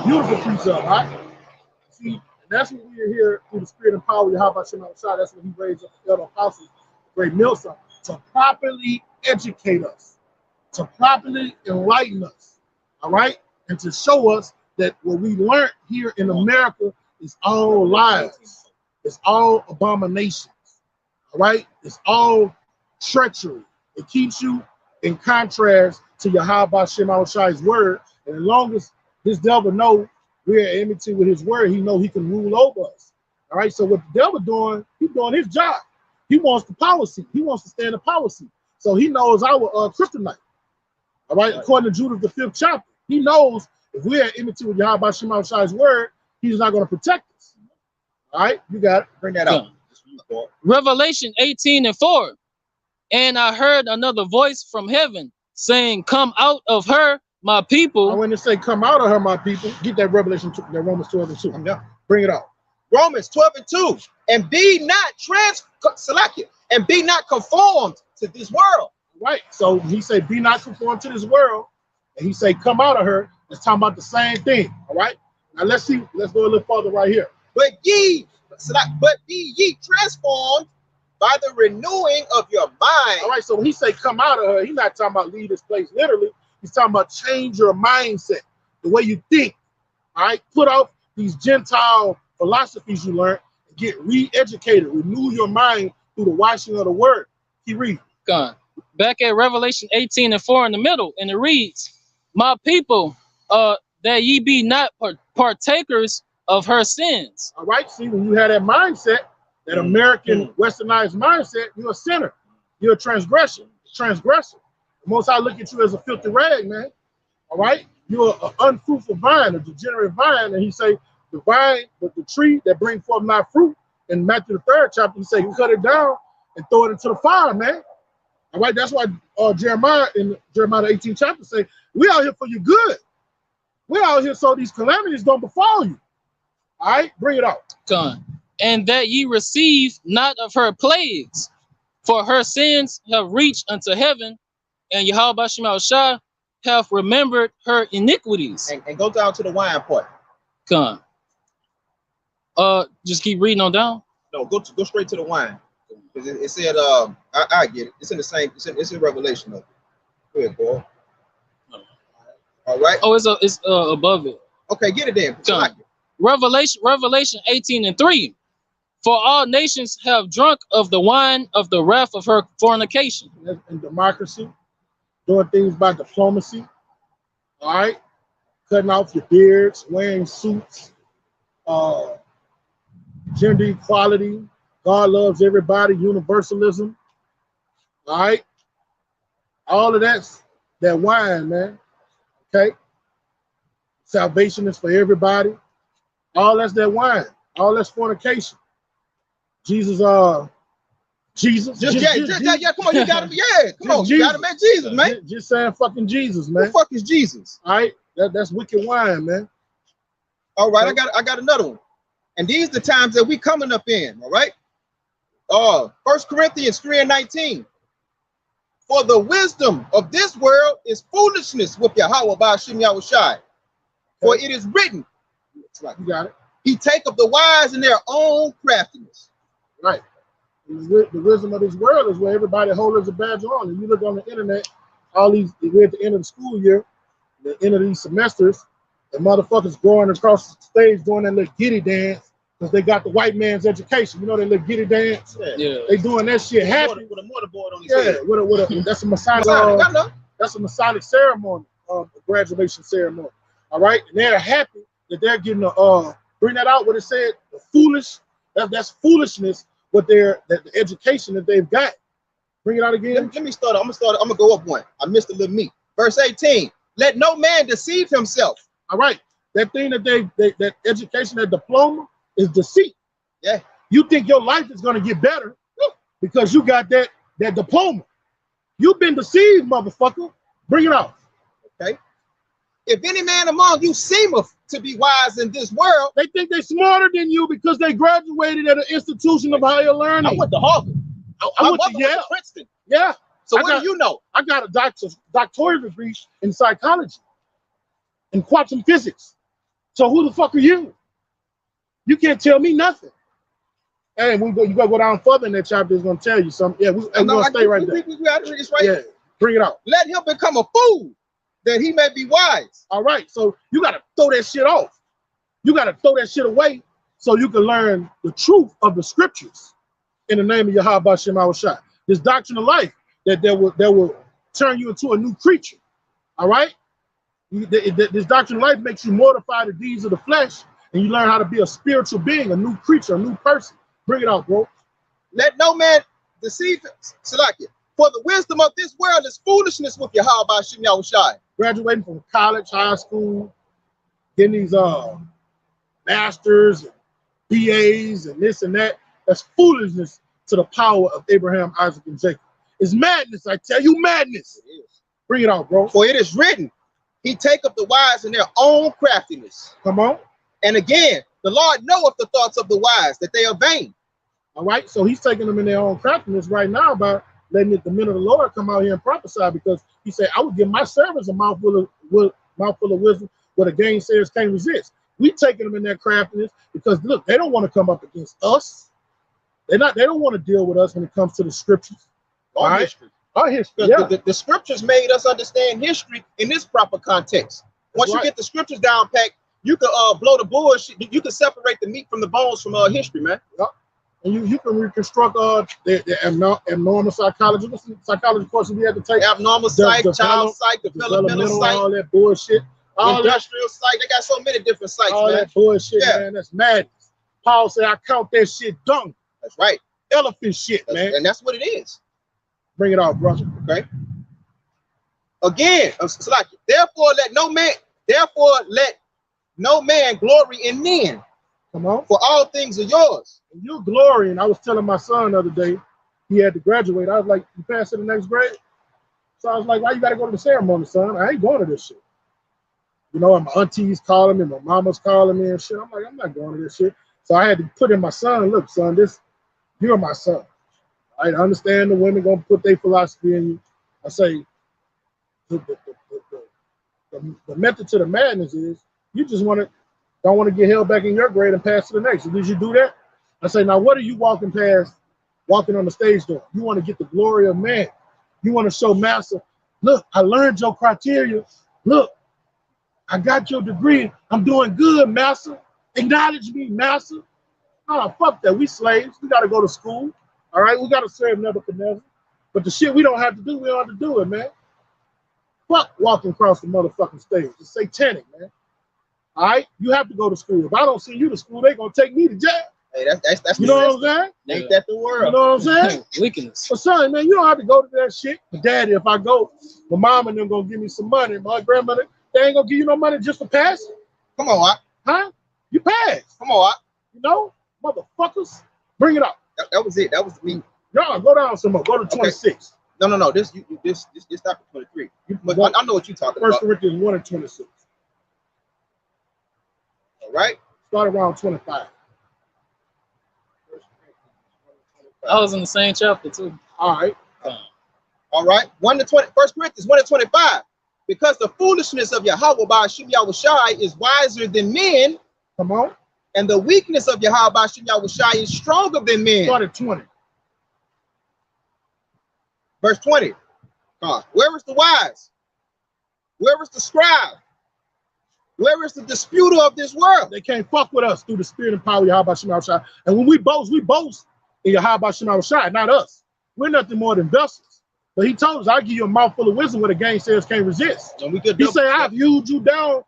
Beautiful precept, right? See, that's what we are here through the spirit and power of Yahweh Shem Shai. That's when he raised up the elder apostles, great Milsa, to properly educate us, to properly enlighten us, all right? And to show us that what we learned here in America is all lies. It's all abominations, all right? It's all treachery. It keeps you in contrast to Yahweh Shem Shai's word. And as long as this devil know we're at enmity with his word. He know he can rule over us. All right. So what the devil doing, he's doing his job. He wants the power seat. He wants to stay in the power seat. So he knows our kryptonite. All right. According to Judah, the 5th chapter, he knows if we're at enmity with Yahweh Shema Shai's word, he's not going to protect us. All right. You got it. Bring that up. Revelation 18:4. And I heard another voice from heaven saying, "Come out of her, my people." I want to say, "Come out of her, my people." Get that Revelation, that Romans 12:2. Yeah. Bring it out. Romans 12:2. And be not and be not conformed to this world. Right. So he said, "Be not conformed to this world," and he said, "Come out of her." It's talking about the same thing. All right. Now let's see. Let's go a little further right here. But be ye transformed by the renewing of your mind. All right, so when he say come out of her, he's not talking about leave this place literally. He's talking about change your mindset, the way you think. All right, put off these Gentile philosophies you learned and get re-educated. Renew your mind through the washing of the word. Keep reading. Gone. Back at Revelation 18:4 in the middle, and it reads, "My people, that ye be not partakers of her sins." All right, see, when you have that mindset, that American westernized mindset, you're a sinner. You're a transgressor. The Most High look at you as a filthy rag, man. All right? You're an unfruitful vine, a degenerate vine. And he say, the vine, the tree that brings forth not fruit, in Matthew the 3rd chapter, he say, cut it down and throw it into the fire, man. All right? That's why Jeremiah in Jeremiah the 18th chapter say, we out here for your good. We're out here so these calamities don't befall you. All right? Bring it out. Gone. And that ye receive not of her plagues, for her sins have reached unto heaven, and Yahweh Shema Shai hath remembered her iniquities. And go down to the wine part. Come. Just keep reading on down. No, go straight to the wine. It said, I get it. It's in the same. It's in Revelation though. Go ahead, boy. All right. Oh, it's above it. Okay, get it then. Revelation 18:3. For all nations have drunk of the wine of the wrath of her fornication. And democracy, doing things by diplomacy. All right, cutting off your beards, wearing suits, gender equality. God loves everybody. Universalism. All right, all of that's that wine, man. Okay, salvation is for everybody. All that's that wine. All that's fornication. Jesus, come on, you gotta be, come on, you gotta make Jesus, man. Just saying fucking Jesus, man. Who the fuck is Jesus? All right, that's wicked wine, man. All right, I got another one. And these are the times that we coming up in, all right? 1 Corinthians 3:19. For the wisdom of this world is foolishness with Yahweh Ba'ashem Yahushai. For it is written, you got it. He taketh the wise in their own craftiness. Right. The wisdom of this world is where everybody holds a badge on. And you look on the internet, we're at the end of the school year, the end of these semesters, the motherfuckers going across the stage doing that little giddy dance because they got the white man's education. You know that little giddy dance? Yeah. They doing that shit happy. With a mortarboard on his head. That's a Masonic. That's a Masonic ceremony, graduation ceremony. All right, and they're happy that they're getting bring that out. What it said, the foolish. That's foolishness. What the education that they've got. Bring it out again. Let me start. I'm gonna go up one. I missed a little meat. Verse 18. Let no man deceive himself. All right, that thing that that education, that diploma is deceit. Yeah. You think your life is gonna get better because you got that diploma. You've been deceived, motherfucker. Bring it out. Okay. If any man among you seemeth to be wise in this world, they think they're smarter than you because they graduated at an institution of higher learning. I went to Harvard. I went to Princeton. Yeah. So what do you know? I got a doctoral degree in psychology and quantum physics. So who the fuck are you? You can't tell me nothing. Hey, you gotta go down further in that chapter. It's gonna tell you something. Yeah, we're gonna stay right there. We gotta read this right. Yeah, bring it out. Let him become a fool, that he may be wise. All right, so you gotta throw that shit off. You gotta throw that shit away so you can learn the truth of the scriptures in the name of Yahweh Ba'ashem Yahushai. This doctrine of life that will turn you into a new creature. All right, This doctrine of life makes you mortify the deeds of the flesh, and you learn how to be a spiritual being, a new creature, a new person. Bring it out, bro. Let no man deceive Salakia. For the wisdom of this world is foolishness with Yahweh Ba'ashem Yahushai. Graduating from college, high school, getting these masters, and BAs, and this and that. That's foolishness to the power of Abraham, Isaac, and Jacob. It's madness, I tell you, madness. It is. Bring it out, bro. For it is written, he taketh the wise in their own craftiness. Come on. And again, the Lord knoweth the thoughts of the wise, that they are vain. All right, so he's taking them in their own craftiness right now by letting the men of the Lord come out here and prophesy, because he said, I would give my servants a mouthful of wisdom where the gainsayers can't resist. We taking them in their craftiness because look, they don't want to come up against us. They don't want to deal with us when it comes to the scriptures. All right? History. Our history. Yeah. The scriptures made us understand history in this proper context. Once you get the scriptures down packed, you can blow the bullshit. You can separate the meat from the bones from history, man. Yep. And you can reconstruct the abnormal psychology courses we had to take. Abnormal psych, child psych, developmental psych, all that bullshit. Industrial psych. They got so many different psychs, all man. That bullshit, man. That's madness. Paul said, I count that shit dung. That's right. Elephant shit, man. And that's what it is. Bring it out, brother. Okay. Again, it's like, therefore let no man glory in men. Come on. For all things are yours. And you're glorying. I was telling my son the other day, he had to graduate. I was like, you passed to the next grade? So I was like, why you got to go to the ceremony, son? I ain't going to this shit. You know, and my aunties calling me, my mama's calling me and shit. I'm like, I'm not going to this shit. So I had to put in my son, look, son, you're my son. I understand the women gonna put their philosophy in you. I say the method to the madness is you just don't want to get held back in your grade and pass to the next. So did you do that? I say, now what are you walking on the stage doing? You want to get the glory of man. You want to show master, look, I learned your criteria. Look, I got your degree. I'm doing good, master. Acknowledge me, master. Oh, fuck that. We slaves. We got to go to school. All right, we got to serve Nebuchadnezzar. But the shit we don't have to do, we don't have to do it, man. Fuck walking across the motherfucking stage. It's satanic, man. All right, you have to go to school. If I don't send you to school, they gonna take me to jail. Hey, that's you know what I'm saying? Ain't that the world? You know what I'm saying? Weakness. But son, man, you don't have to go to that shit. But daddy, if I go, my mom and them gonna give me some money. My grandmother, they ain't gonna give you no money just for passing. Come on, Wop. Huh? You passed. Come on, Wop. You know, motherfuckers, bring it up. That was it. That was me. No, go down some more. Go to 26. Okay. No. This stop at 23. I know what you're talking about. 1 Corinthians 1 and 26. All right. Start around 25. I was in the same chapter too. All right. All right. 1 Corinthians 1 and 25. Because the foolishness of Yahweh Ba'ashem Yahushai is wiser than men. Come on. And the weakness of Yahweh Ba'ashem Yahushai is stronger than men. Start at 20. Verse 20. Where is the wise? Where is the scribe? Where is the disputer of this world? They can't fuck with us through the spirit and power of Yahweh Ba'ashem Yahushai. And when we boast in Yahweh Ba'ashem Yahushai, not us. We're nothing more than vessels. But he told us, I'll give you a mouthful of wisdom where the gainsayers can't resist. And we could he said, I've viewed you down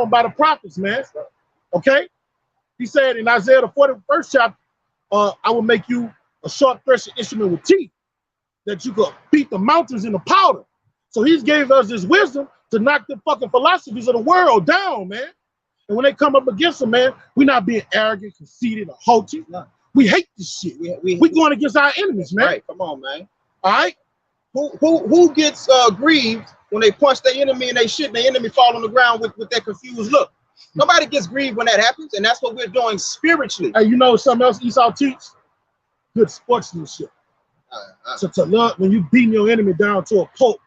by the prophets, man. Okay? He said in Isaiah the 41st chapter, I will make you a sharp threshing instrument with teeth that you could beat the mountains into powder. So he's gave us this wisdom to knock the fucking philosophies of the world down, man. And when they come up against them, man, we're not being arrogant, conceited, or haughty. No. We hate this shit. We going against our enemies, man. Right, come on, man. All right? Who gets grieved when they punch their enemy and they shit and their enemy fall on the ground with that confused look? Nobody gets grieved when that happens, and that's what we're doing spiritually. Hey, you know something else Esau teach? Good sportsmanship. So to love, when you beating your enemy down to a pulp,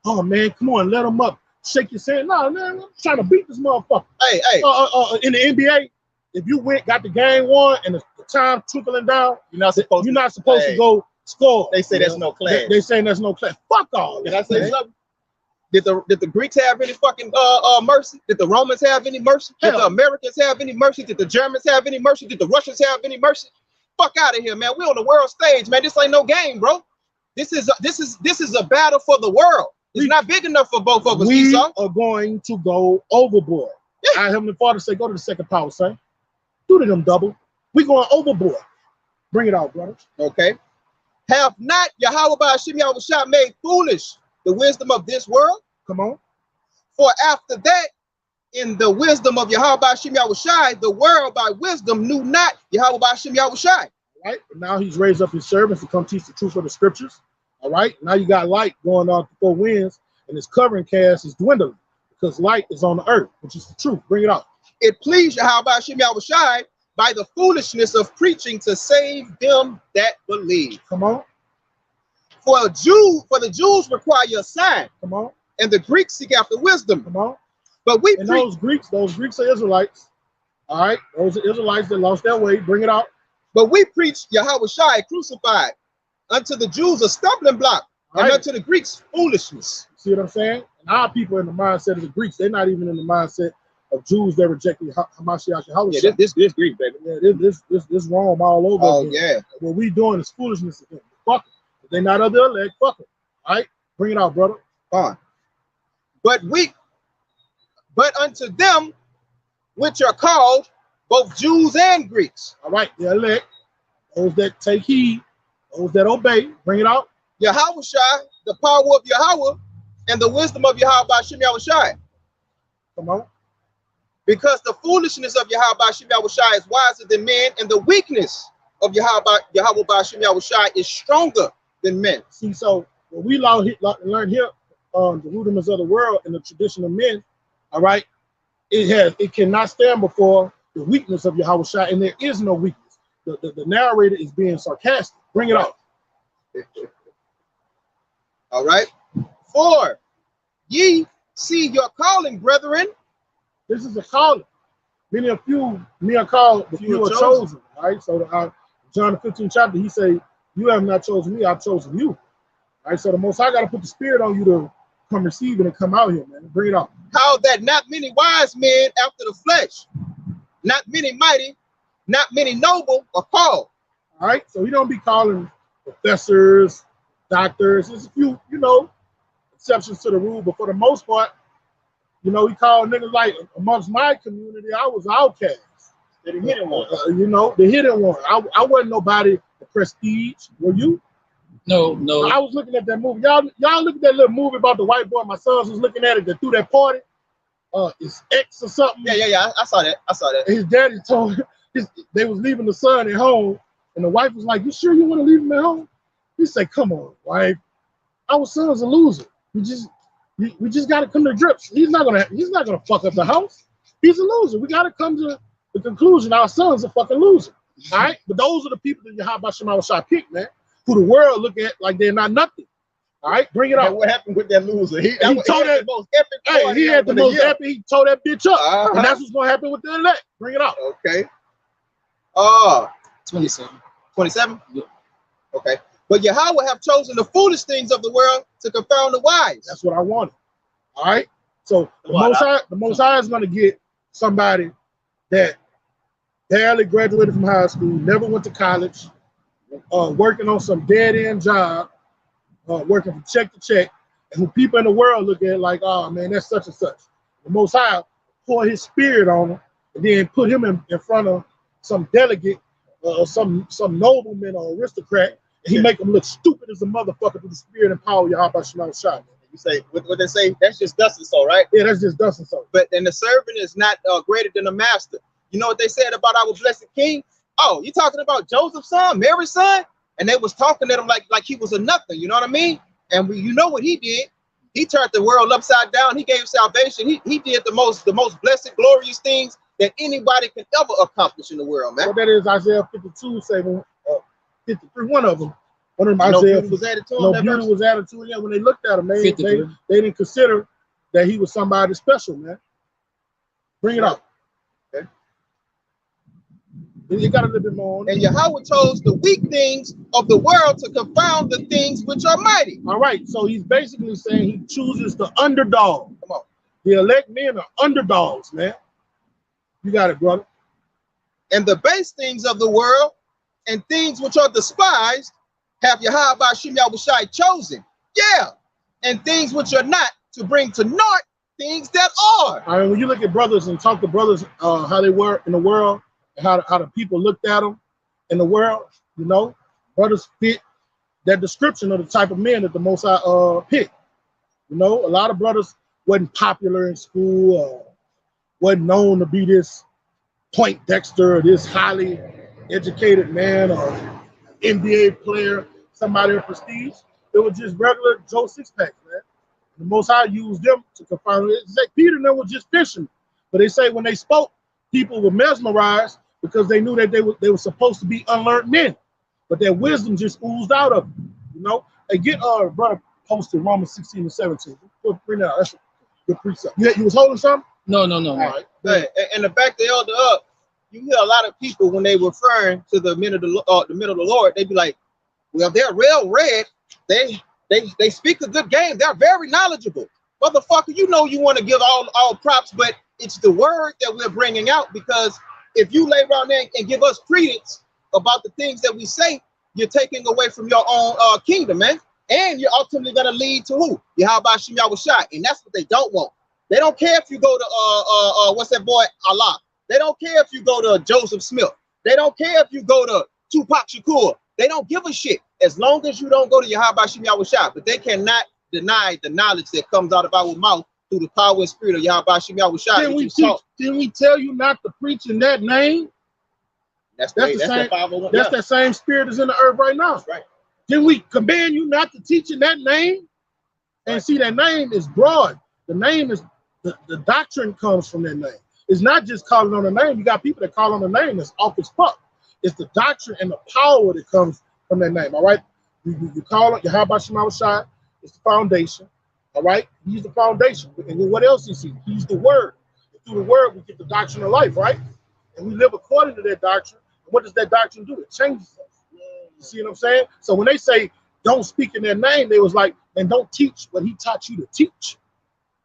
oh man, come on, let him up. Shake your hand. No, man, I'm trying to beat this motherfucker. Hey. In the NBA, if you got the game won and the time trickling down, you're not supposed to go score. They say there's no class. They saying there's no class. Fuck all. Can I say something? Did the Greeks have any fucking mercy? Did the Romans have any mercy? Did the Americans have any mercy? Did the Germans have any mercy? Did the Russians have any mercy? Fuck out of here, man. We're on the world stage, man. This ain't no game, bro. This is a battle for the world. It's not big enough for both of us, we Esau. are going to go overboard. Yeah. Our Heavenly Father say, go to the second power, say. Do to them double. We going overboard. Bring it out, brother. Okay. Have not Yahweh Ba'ashim Yahushua made foolish the wisdom of this world? Come on. For after that, in the wisdom of Yahweh Ba'ashim Yahushua, the world by wisdom knew not Yahweh Ba'ashim Yahushua. Right? But now he's raised up his servants to come teach the truth of the scriptures. All right. Now you got light going on the 4 winds, and his covering cast is dwindling because light is on the earth, which is the truth. Bring it out. It pleased Yahweh Ba'ashim Yahushua by the foolishness of preaching to save them that believe. Come on. For the Jews require a sign, Come on. and the Greeks seek after wisdom. Come on. But we And preach, those Greeks are Israelites. All right. Those are Israelites that lost their way. Bring it out. Yahweh Shai crucified, unto the Jews a stumbling block, and Right. unto the Greeks foolishness. See what I'm saying? And our people in the mindset of the Greeks, they're not even in the mindset of Jews that rejected Hamashiach Yahweh. Yeah, this Greek, baby. Yeah, this Rome all over. Oh again. yeah. What we doing is foolishness again. Fuck it. If they not of the elect, fuck it. All right? Bring it out, brother. Fine. But unto them which are called both Jews and Greeks, All right, the elect, those that take heed, those that obey, bring it out. Yahweh Shai, the power of Yahweh, and the wisdom of Yahweh Ba'ashim Yahushua. Come on. Because the foolishness of Yahweh Ba'ashim Yahushua is wiser than men, and the weakness of Yahweh Ba'ashim Yahushua is stronger than men. See, so when we learn here the rudiments of the world and the tradition of men, all right, it cannot stand before the weakness of Yahweh Shai, and there is no weakness. The narrator is being sarcastic. Bring it out. All right. For ye see your calling, brethren. This is a calling. Many are called, but few are chosen. All right. So John the 15th chapter, he say, you have not chosen me, I've chosen you. All right. So the Most High got to put the Spirit on you to come receive it and come out here, man. Bring it out. How that not many wise men after the flesh, not many mighty, not many noble are called. All right. So he don't be calling professors, doctors. There's a few, exceptions to the rule, but for the most part, he called niggas like amongst my community, I was outcast. The hidden one. The hidden one. I wasn't nobody the prestige. Were you? No. I was looking at that movie. Y'all look at that little movie about the white boy. My sons was looking at it that threw that party. It's X or something. Yeah. I saw that. And his daddy told him they was leaving the son at home, and the wife was like, "You sure you want to leave him at home?" He said, "Come on, wife. Our son's a loser. We just gotta come to grips. He's not gonna fuck up the house. He's a loser. We gotta come to the conclusion our son's a fucking loser. All right. But those are the people that Yahweh Shai picked, man, who the world look at like they're not nothing. All right, bring it out. What happened with that loser? He told that the most epic. Hey, he had the most epic. He tore that bitch up, and that's what's gonna happen with the elect. Bring it out. Okay. 27. 27. Yeah. Okay. But Yahweh have chosen the foolish things of the world to confound the wise. That's what I wanted. All right. So the Most High is gonna get somebody that barely graduated from high school, never went to college, working on some dead-end job, working from check to check, and who people in the world look at like, oh man, that's such and such. The Most High pour his spirit on him and then put him in front of some delegate or some nobleman or aristocrat, and he make him look stupid as a motherfucker through the spirit and power of Yahweh Shai. You say what they say? That's just dust and soul, right? Yeah, that's just dust and soul. But the servant is not greater than the master. You know what they said about our blessed king? Oh, you talking about Joseph's son, Mary's son? And they was talking to him like he was a nothing. You know what I mean? And you know what he did? He turned the world upside down. He gave salvation. He did the most blessed, glorious things that anybody can ever accomplish in the world, man. Well, that is Isaiah 52, 53. One of them Isaiah. No beauty was added to him. No beauty was added to him. When they looked at him, they didn't consider that he was somebody special, man. Bring it up. Okay. You got a little bit more on it. And Yahweh chose the weak things of the world to confound the things which are mighty. All right, so he's basically saying he chooses the underdog. Come on. The elect men are underdogs, man. You got it, brother. And the base things of the world and things which are despised have Yahweh Ba'ashim Yahushai chosen. Yeah. and things which are not, to bring to naught things that are. I mean, when you look at brothers and talk to brothers, how they were in the world, and how the people looked at them in the world, you know, brothers fit that description of the type of men that the Most High picked. You know, a lot of brothers wasn't popular in school, wasn't known to be this Poindexter or this highly educated man or NBA player, somebody of prestige. It was just regular Joe Sixpack, man. The Most High used them to confirm it. It's like Peter and them were just fishermen, but they say when they spoke, people were mesmerized because they knew that they were supposed to be unlearned men, but their wisdom just oozed out of them. You know, and get brother posted Romans 16 and 17. Bring that out. That's a good precept. You was holding something? No. All right. Hey, and to back the elder up, you hear a lot of people when they referring to the men of the Lord, they be like, well, they're well read. They speak a good game. They're very knowledgeable. Motherfucker, you know you want to give all props, but it's the word that we're bringing out, because if you lay around there and give us credence about the things that we say, you're taking away from your own kingdom, man. And you're ultimately going to lead to who? Yahweh Shem Yahushua. And that's what they don't want. They don't care if you go to, what's that boy, Allah. They don't care if you go to Joseph Smith. They don't care if you go to Tupac Shakur. They don't give a shit as long as you don't go to Yahweh Shem Yahushua. But they cannot deny the knowledge that comes out of our mouth through the power and spirit of Yahweh Shem Yahushua. Didn't we tell you not to preach in that name? That's that same spirit is in the earth right now. That's right. Didn't we command you not to teach in that name? And see, that name is broad. The name is, the doctrine comes from that name. It's not just calling on the name. You got people that call on the name that's off as fuck. It's the doctrine and the power that comes from that name, all right? You call it Yahweh Shem Yahushua. It's the foundation, all right? He's the foundation. And then what else is he? He's the word. And through the word, we get the doctrine of life, right? And we live according to that doctrine. And what does that doctrine do? It changes us. You see what I'm saying? So when they say, don't speak in their name, they was like, and don't teach what he taught you to teach.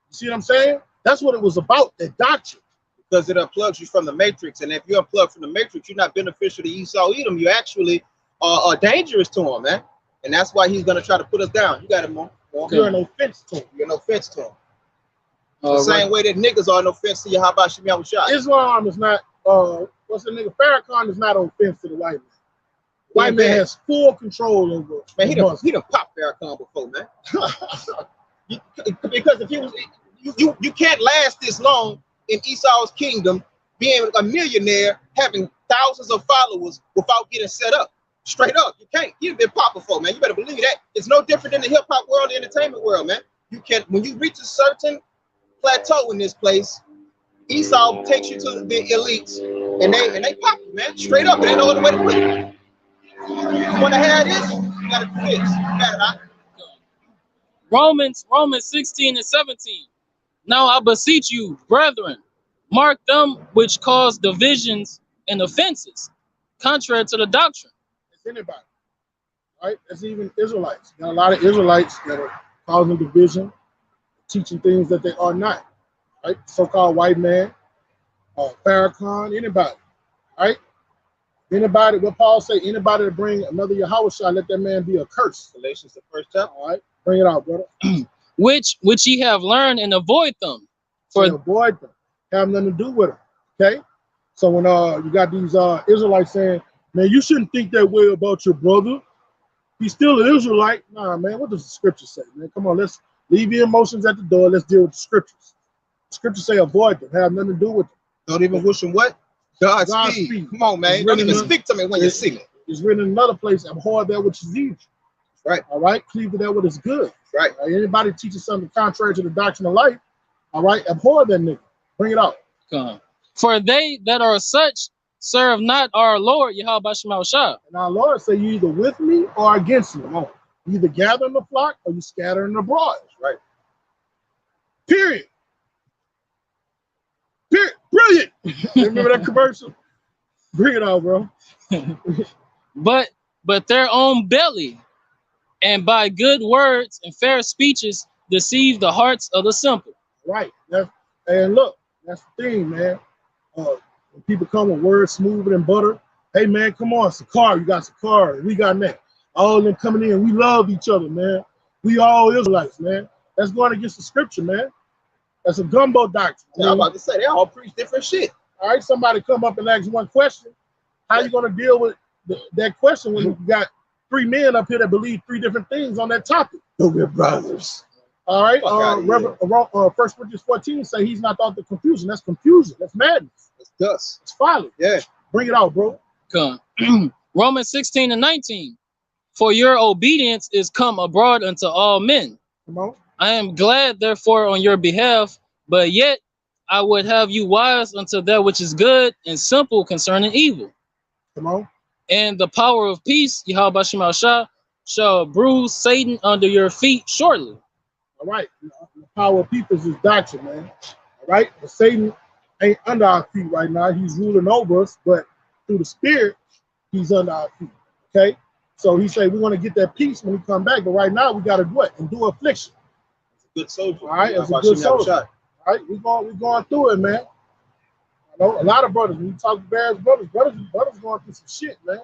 You see what I'm saying? That's what it was about, that doctrine. Because it unplugs you from the matrix. And if you're unplugged from the matrix, you're not beneficial to Esau Edom. You actually are dangerous to him, man. And that's why he's going to try to put us down. You got it, Mo. You're an offense to him. You're an offense to him. The same way that niggas are an offense to Yahweh Shem Yahushua. Islam is not, what's the nigga? Farrakhan is not an offense to the white man. White man has full control over. Man, he done popped Farrakhan before, man. Because if he was, you can't last this long in Esau's kingdom, being a millionaire, having thousands of followers without getting set up. Straight up, you can't. You've been popped before, man. You better believe that. It's no different than the hip hop world, the entertainment world, man. You can, when you reach a certain plateau in this place, Esau takes you to the elites, and they pop you, man. Straight up, they know the way to put it. You want to have this? You gotta do this. You got it, huh? Romans 16 and 17. Now I beseech you, brethren, mark them which cause divisions and offenses, contrary to the doctrine. It's anybody, right? It's even Israelites. You got a lot of Israelites that are causing division, teaching things that they are not, right? So-called white man, Farrakhan, anybody, right? Anybody, what Paul say, anybody to bring another Yahushua, let that man be a curse. Galatians, the first chapter. All right, bring it out, brother. which ye have learned, and avoid them. Avoid them. Have nothing to do with them. Okay? So when you got these Israelites saying, man, you shouldn't think that way about your brother. He's still an Israelite. Nah, man, what does the scripture say, man? Come on, let's leave your emotions at the door. Let's deal with the scriptures. The scriptures say avoid them. Have nothing to do with them. Don't even wish them what? Godspeed. Come on, man. Don't even speak to me when you see me. It's written in another place, abhor that which is evil. Right. All right. Cleave to that what is good. Right. Anybody teaches something contrary to the doctrine of life, all right, abhor that nigga. Bring it out. For they that are such serve not our Lord Yahweh Shem Yahushua. And our Lord say, you either with me or against me. You either gather in the flock or you scatter in the broad. Right. Period. Brilliant. Remember that commercial? Bring it out, bro. but their own belly, and by good words and fair speeches, deceive the hearts of the simple. Right. And look, that's the thing, man. When people come with words smoother than butter, hey, man, come on, Sakar, you got Sakar, we got that. All of them coming in, we love each other, man. We all Israelites, man. That's going against the scripture, man. That's a gumbo doctrine. Yeah, I'm about to say they all preach different shit. All right, somebody come up and ask one question. How you going to deal with that question when you got 3 men up here that believe 3 different things on that topic? We're brothers. All right, 1 Corinthians 14 say he's not thought the confusion. That's confusion. That's madness. It's dust. It's folly. Yeah. Bring it out, bro. Come. Romans 16:19. For your obedience is come abroad unto all men. Come on. I am glad, therefore, on your behalf, but yet I would have you wise unto that which is good and simple concerning evil. Come on. And the power of peace, Yahweh Bashim Al-Shah, shall bruise Satan under your feet shortly. All right. The power of people is doctrine, man. All right. But Satan ain't under our feet right now. He's ruling over us, but through the spirit, he's under our feet. Okay. So he said we want to get that peace when we come back, but right now we got to do it, endure affliction. It's a good soldier. All right, it's a good soldier. All right, we're going through it, man. I know a lot of brothers, when you talk to various brothers going through some shit, man.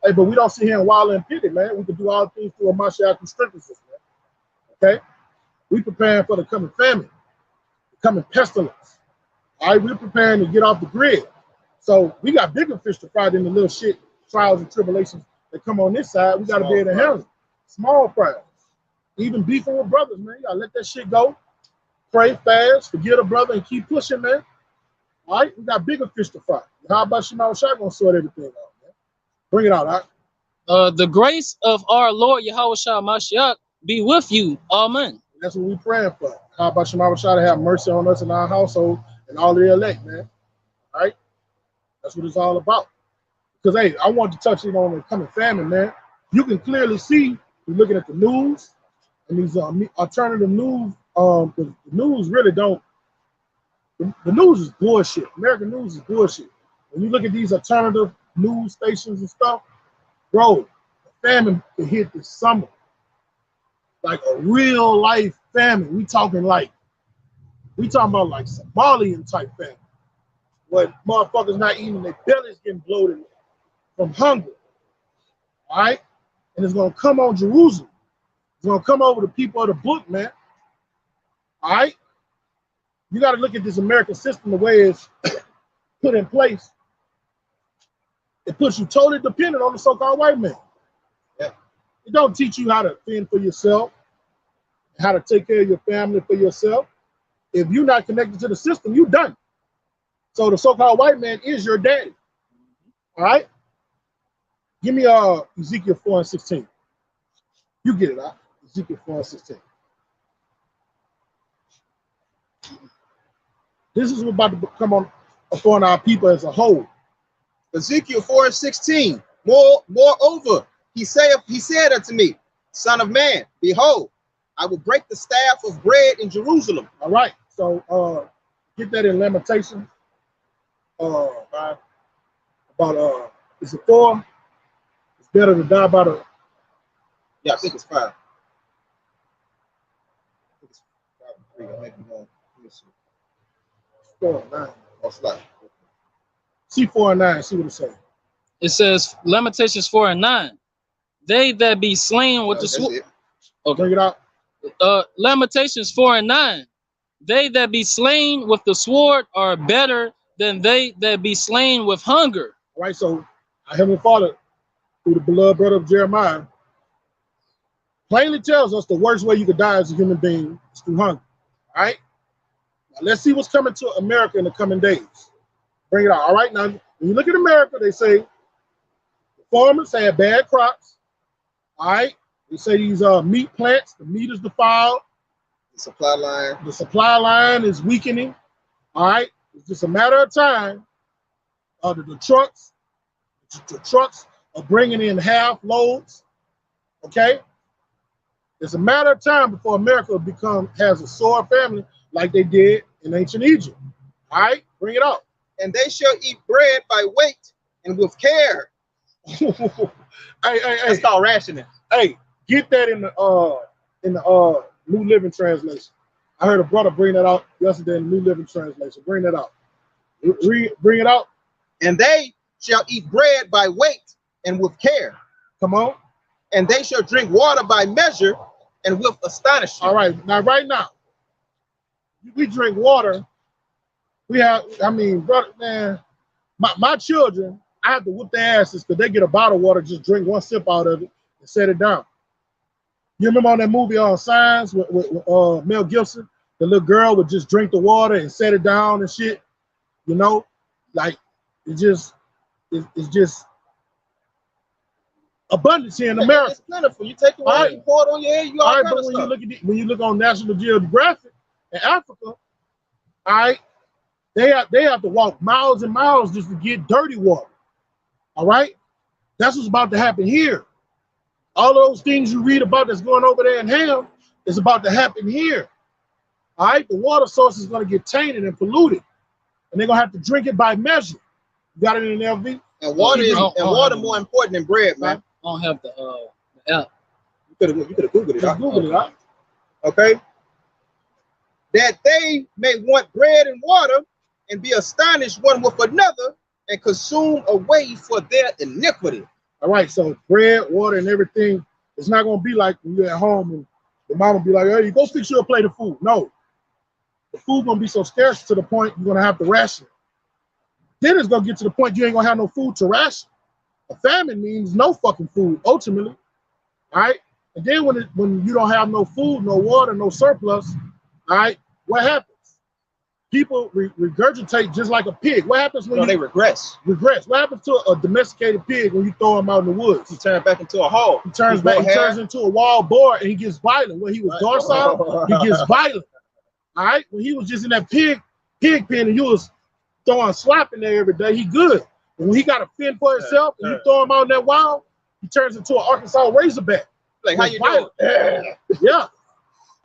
Hey, but we don't sit here and wallow and pity, man. We can do all things through a Mashiach who strengthens us, man. Okay? We preparing for the coming famine, the coming pestilence. All right, we're preparing to get off the grid. So we got bigger fish to fry than the little shit, trials and tribulations that come on this side. We got to be able to handle it. Small fries. Even beefing with brothers, man. You got to let that shit go. Pray fast, forget a brother, and keep pushing, man. All right? We got bigger fish to fry. How about Shema Shah gonna sort everything out, man? Bring it out, all right? The grace of our Lord Yahweh Shah Mashiach be with you. Amen. That's what we're praying for. How about Shema Shah to have mercy on us and our household and all the elect, man. All right? That's what it's all about. Because, hey, I want to touch it on the coming famine, man. You can clearly see, you're looking at the news, and these alternative news, the news really don't, the news is bullshit. American news is bullshit. When you look at these alternative news stations and stuff, bro, the famine could hit this summer. Like a real life famine. We talking about like Somalian type famine. Where motherfuckers not eating, their bellies getting bloated from hunger. All right? And it's gonna come on Jerusalem. It's gonna come over the people of the book, man. All right? You got to look at this American system the way it's put in place. It puts you totally dependent on the so-called white man. Yeah. It don't teach you how to fend for yourself, how to take care of your family for yourself. If you're not connected to the system, you done. So the so-called white man is your daddy. All right? Give me Ezekiel 4:16. You get it, huh? Ezekiel 4:16. This is about to come on upon our people as a whole. Ezekiel 4:16. Moreover, he said unto me, Son of man, behold, I will break the staff of bread in Jerusalem. All right. So get that in Lamentations. About is it 4? It's better to die by the. Yeah, I think it's 5. I think it's 5 and 3. I might be wrong. 4 and 9. That's like. See 4 and 9. See what it says. It says Lamentations 4 and 9. They that be slain with the sword. Okay. Bring it out. Lamentations 4 and 9. They that be slain with the sword are better than they that be slain with hunger. All right. So our Heavenly Father, through the beloved brother of Jeremiah, plainly tells us the worst way you could die as a human being is through hunger. All right. Now let's see what's coming to America in the coming days. Bring it out. All right. Now, when you look at America, they say the farmers had bad crops. All right. They say these meat plants, the meat is defiled. The supply line is weakening. All right. It's just a matter of time. The trucks are bringing in half loads. Okay. It's a matter of time before America has a sore family like they did in ancient Egypt. All right. Bring it out. And they shall eat bread by weight and with care. Hey. It's called rationing. Hey, get that in the New Living Translation. I heard a brother bring that out yesterday in the New Living Translation. Bring that out. Bring it out. And they shall eat bread by weight and with care. Come on. And they shall drink water by measure and will astonish you. All right, now right now, we drink water. We have, I mean, brother, man, my children, I have to whoop their asses because they get a bottle of water, just drink one sip out of it and set it down. You remember on that movie on Signs with Mel Gibson? The little girl would just drink the water and set it down and shit. You know, like it's just abundance here in America. It's plentiful. You take the water, you pour it on your head, you all right. But when you look on National Geographic in Africa, all right, they have to walk miles and miles just to get dirty water. All right, that's what's about to happen here. All those things you read about that's going over there in Ham is about to happen here. All right, the water source is going to get tainted and polluted, and they're going to have to drink it by measure. You got it in an LV? And water is water more important than bread, man. I don't have the app. You could have Googled it. Google it, huh? Okay. That they may want bread and water and be astonished one with another and consume away for their iniquity. All right, so bread, water, and everything, it's not going to be like when you're at home and the mama be like, hey, you go fix you a plate of food. No. The food going to be so scarce to the point you're going to have to ration. Then it's going to get to the point you ain't going to have no food to ration. A famine means no fucking food, ultimately. All right? And then when you don't have no food, no water, no surplus, all right, what happens? People regurgitate just like a pig. What happens when they regress? Regress. What happens to a domesticated pig when you throw him out in the woods? He turns back into a hog. He turns into a wild boar and he gets violent. When he was docile, he gets violent. All right? When he was just in that pig pen and you was throwing slop in there every day, he good. But when he got a fend for himself and you throw him out in that wild, he turns into an Arkansas Razorback. Like, how you doing? Yeah.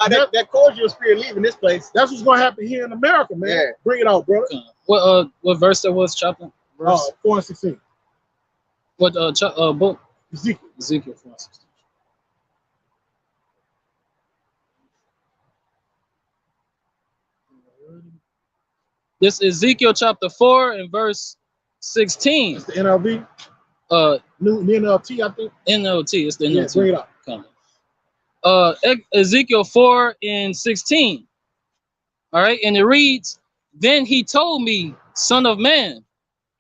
That cordial spirit leaving this place. That's what's gonna happen here in America, man. Yeah. Bring it out, brother. What verse that was, chapter? 4:16. What book? Ezekiel 4:16. This is Ezekiel chapter 4 and verse 16. It's the NLV. New NLT, I think. NLT. It's the NLT. Yeah, bring it up. Ezekiel 4 and 16. All right, and it reads, then he told me, son of man,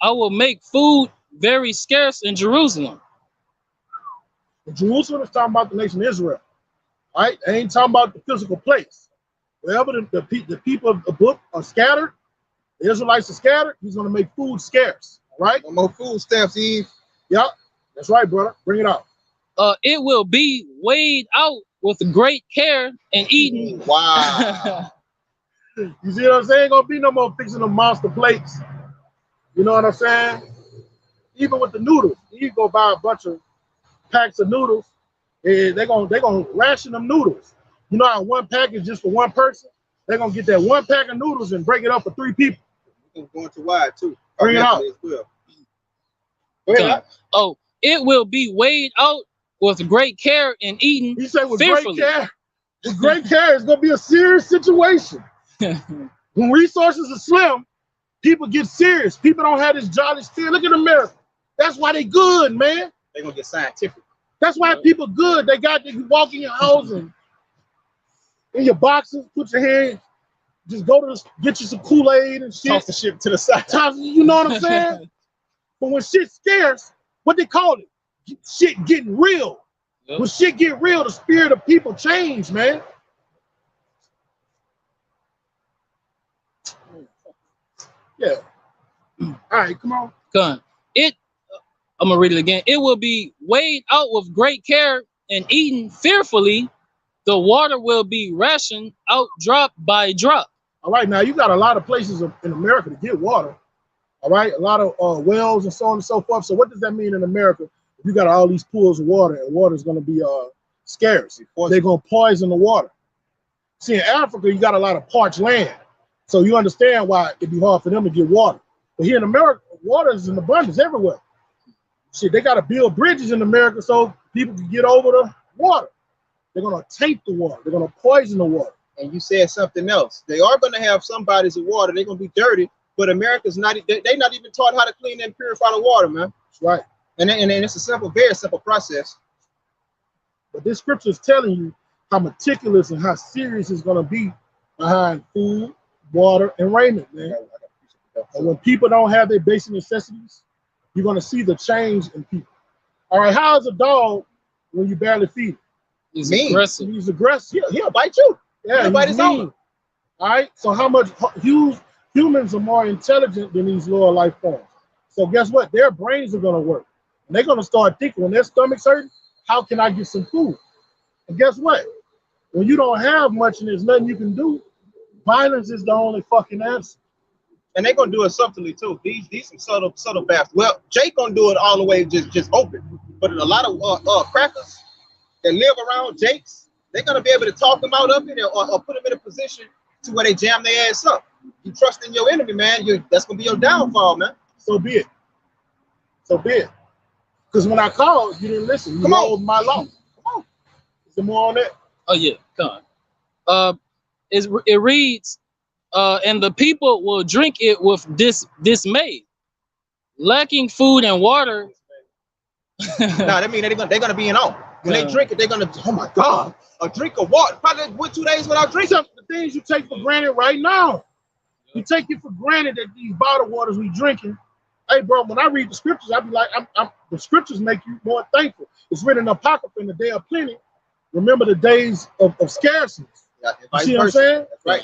I will make food very scarce in Jerusalem. Jerusalem is talking about the nation of Israel. All right, they ain't talking about the physical place. Wherever the people of the book are scattered, the Israelites are scattered, he's going to make food scarce. All right? No more food stamps, Eve. Yep, that's right, brother. Bring it out. It will be weighed out with great care and eaten. Wow. You see what I'm saying? Ain't gonna be no more fixing them monster plates. You know what I'm saying? Even with the noodles, you go buy a bunch of packs of noodles, and they're gonna ration them noodles. You know how one pack is just for one person? They're gonna get that one pack of noodles and break it up for 3 people. I'm going to wide too. Bring it out. Well. Go ahead. Oh, it will be weighed out with great care and eaten. He said with fearfully. great care. With great care, it's gonna be a serious situation. When resources are slim, people get serious. People don't have this jolly spirit. Look at America. That's why they good, man. They're gonna get scientific. That's why people good. They walk in your house and in your boxes, put your hand, just go to get you some Kool-Aid and shit. Toss the shit to the side. You know what I'm saying? But when shit's scarce, what they call it? Shit getting real. Yep. When shit get real, the spirit of people change, man. Yeah. All right, come on. I'm gonna read it again. It will be weighed out with great care and eaten fearfully. The water will be rationed out drop by drop. All right, now you got a lot of places in America to get water. All right, a lot of wells and so on and so forth. So what does that mean in America? If you got all these pools of water and water is going to be scarce, they're going to poison the water. See, in Africa, you got a lot of parched land. So you understand why it'd be hard for them to get water. But here in America, water is in abundance everywhere. Shit, they got to build bridges in America so people can get over the water. They're going to taint the water. They're going to poison the water. And you said something else. They are going to have some bodies of water. They're going to be dirty, but America's not. They're not even taught how to clean and purify the water, man. That's right. And it's a very simple process. But this scripture is telling you how meticulous and how serious it's going to be behind food, water, and raiment, man. And when people don't have their basic necessities, you're going to see the change in people. All right, how is a dog when you barely feed him? He's aggressive. He's aggressive. He'll bite you. Yeah, he'll bite his own. All right, so how much humans are more intelligent than these lower life forms. So guess what? Their brains are going to work. And they're going to start thinking, when their stomach's hurting, how can I get some food? And guess what? When you don't have much and there's nothing you can do, violence is the only fucking answer. And they're gonna do it subtly too. These some subtle bastards. Well, Jake gonna do it all the way just open. But a lot of crackers that live around Jake's, they're gonna be able to talk them out of it or put them in a position to where they jam their ass up. You trust in your enemy, man. That's gonna be your downfall, man. So be it. So be it. Because when I called, you didn't listen. You know my law. Come on. Is there more on that? Oh yeah, come on. It reads, and the people will drink it with dismay, lacking food and water. Nah, that mean they're gonna be in awe. When they drink it, they're gonna, oh my God, a drink of water. Probably went 2 days without drinking. The things you take for granted right now. You take it for granted that these bottled waters we drinking. Hey, bro, when I read the scriptures, I be like, the scriptures make you more thankful. It's written in the Apocrypha, in the day of plenty. Remember the days of scarcity. Yeah, you see what I'm saying? That's right.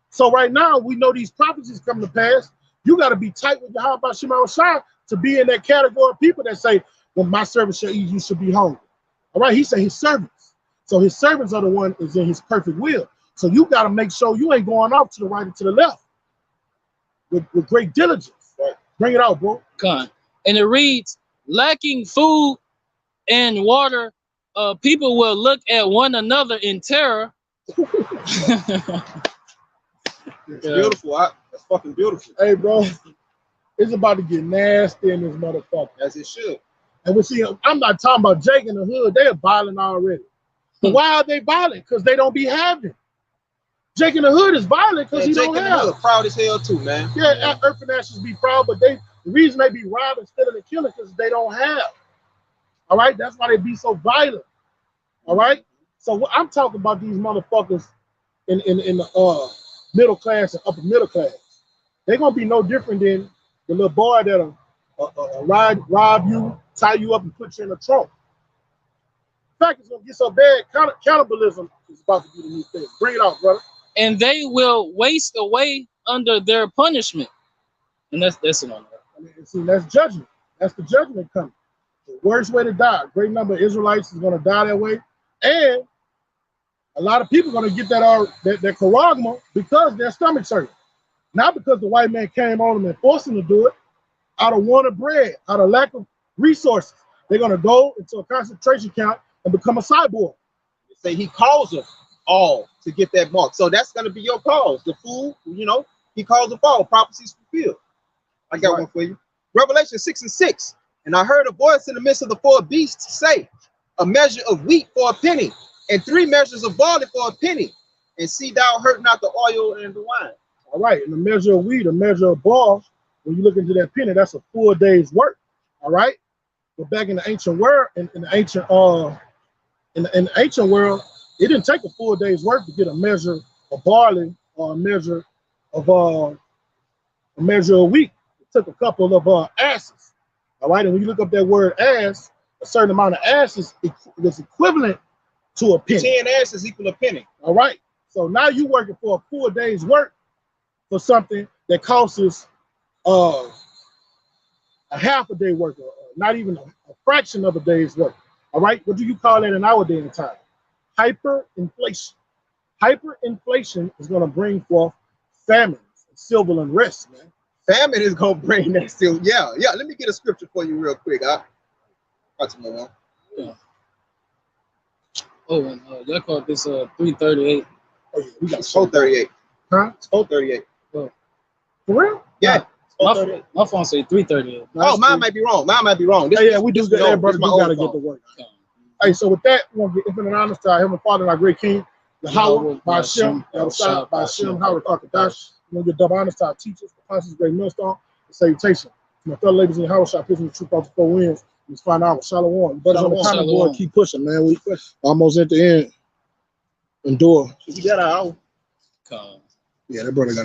So right now, we know these prophecies come to pass. You got to be tight with Yahweh Shema Shai to be in that category of people that say, when my servants shall eat, you should be hungry. All right, he said his servants. So his servants are the one is in his perfect will. So you got to make sure you ain't going off to the right or to the left with great diligence. Right. Bring it out, bro. Con. And it reads, lacking food and water, people will look at one another in terror. It's beautiful. That's fucking beautiful. Hey, bro, it's about to get nasty in this motherfucker. As it should. And we see, I'm not talking about Jake in the hood. They are violent already. But why are they violent? Because they don't be having. Jake in the hood is violent because he don't have. Jake proud as hell too, man. Yeah, Earth Nationals be proud, but the reason they be robbing, stealing, and killing because they don't have. All right, that's why they be so violent. All right, so I'm talking about these motherfuckers in the middle class and upper middle class. They're gonna be no different than the little boy that'll rob you, tie you up, and put you in a trunk. In fact, it's gonna get so bad. Cannibalism is about to be the new thing. Bring it out, brother. And they will waste away under their punishment. And that's it on that. I mean, see, that's judgment. That's the judgment coming. The worst way to die. A great number of Israelites is gonna die that way, and a lot of people are gonna get that charagma because their stomach's hurt. Not because the white man came on them and forced them to do it. Out of want of bread, out of lack of resources, they're gonna go into a concentration camp and become a cyborg. They say he calls them all to get that mark. So that's gonna be your cause. The fool, he calls them all. Prophecies fulfilled. I got one for you. Revelation 6:6. And I heard a voice in the midst of the four beasts say, a measure of wheat for a penny, and 3 measures of barley for a penny. And see thou hurt not the oil and the wine. All right, and a measure of wheat, a measure of barley, when you look into that penny, that's a full day's work. All right. But back in the ancient world, in the ancient world, it didn't take a full day's work to get a measure of barley or a measure of wheat. It took a couple of asses. All right, and when you look up that word ass, a certain amount of asses is equivalent to a penny. 10 asses equal a penny. All right. So now you're working for a full day's work for something that costs us a half a day work, or not even a fraction of a day's work. All right. What do you call that in our day and time? Hyperinflation. Hyperinflation is going to bring forth famines, civil unrest, man. Famine is going to bring that still. Yeah. Let me get a scripture for you real quick. Yeah. Oh, and y'all call this 338. Oh, yeah, we got 438. Huh? 438. For real? Yeah. My phone say 338. Oh, mine might be wrong. We do get that, brother. We got to get to work. Hey, so with that, we want to get infinite honor to our Heavenly Father and our great King, Yahweh, Ba'Shem, Yahweh, Ba'Shem, Howard, Kakadash. We want to get double honors to our teachers, the apostles, great millstone, and salutation. To my fellow ladies in Yahweh, prison the truth off the 4 winds. Let's find out. Shalom. Brothers on the comment board, keep pushing, man. We almost at the end. Endure. You got an hour. Come. Yeah, that brother got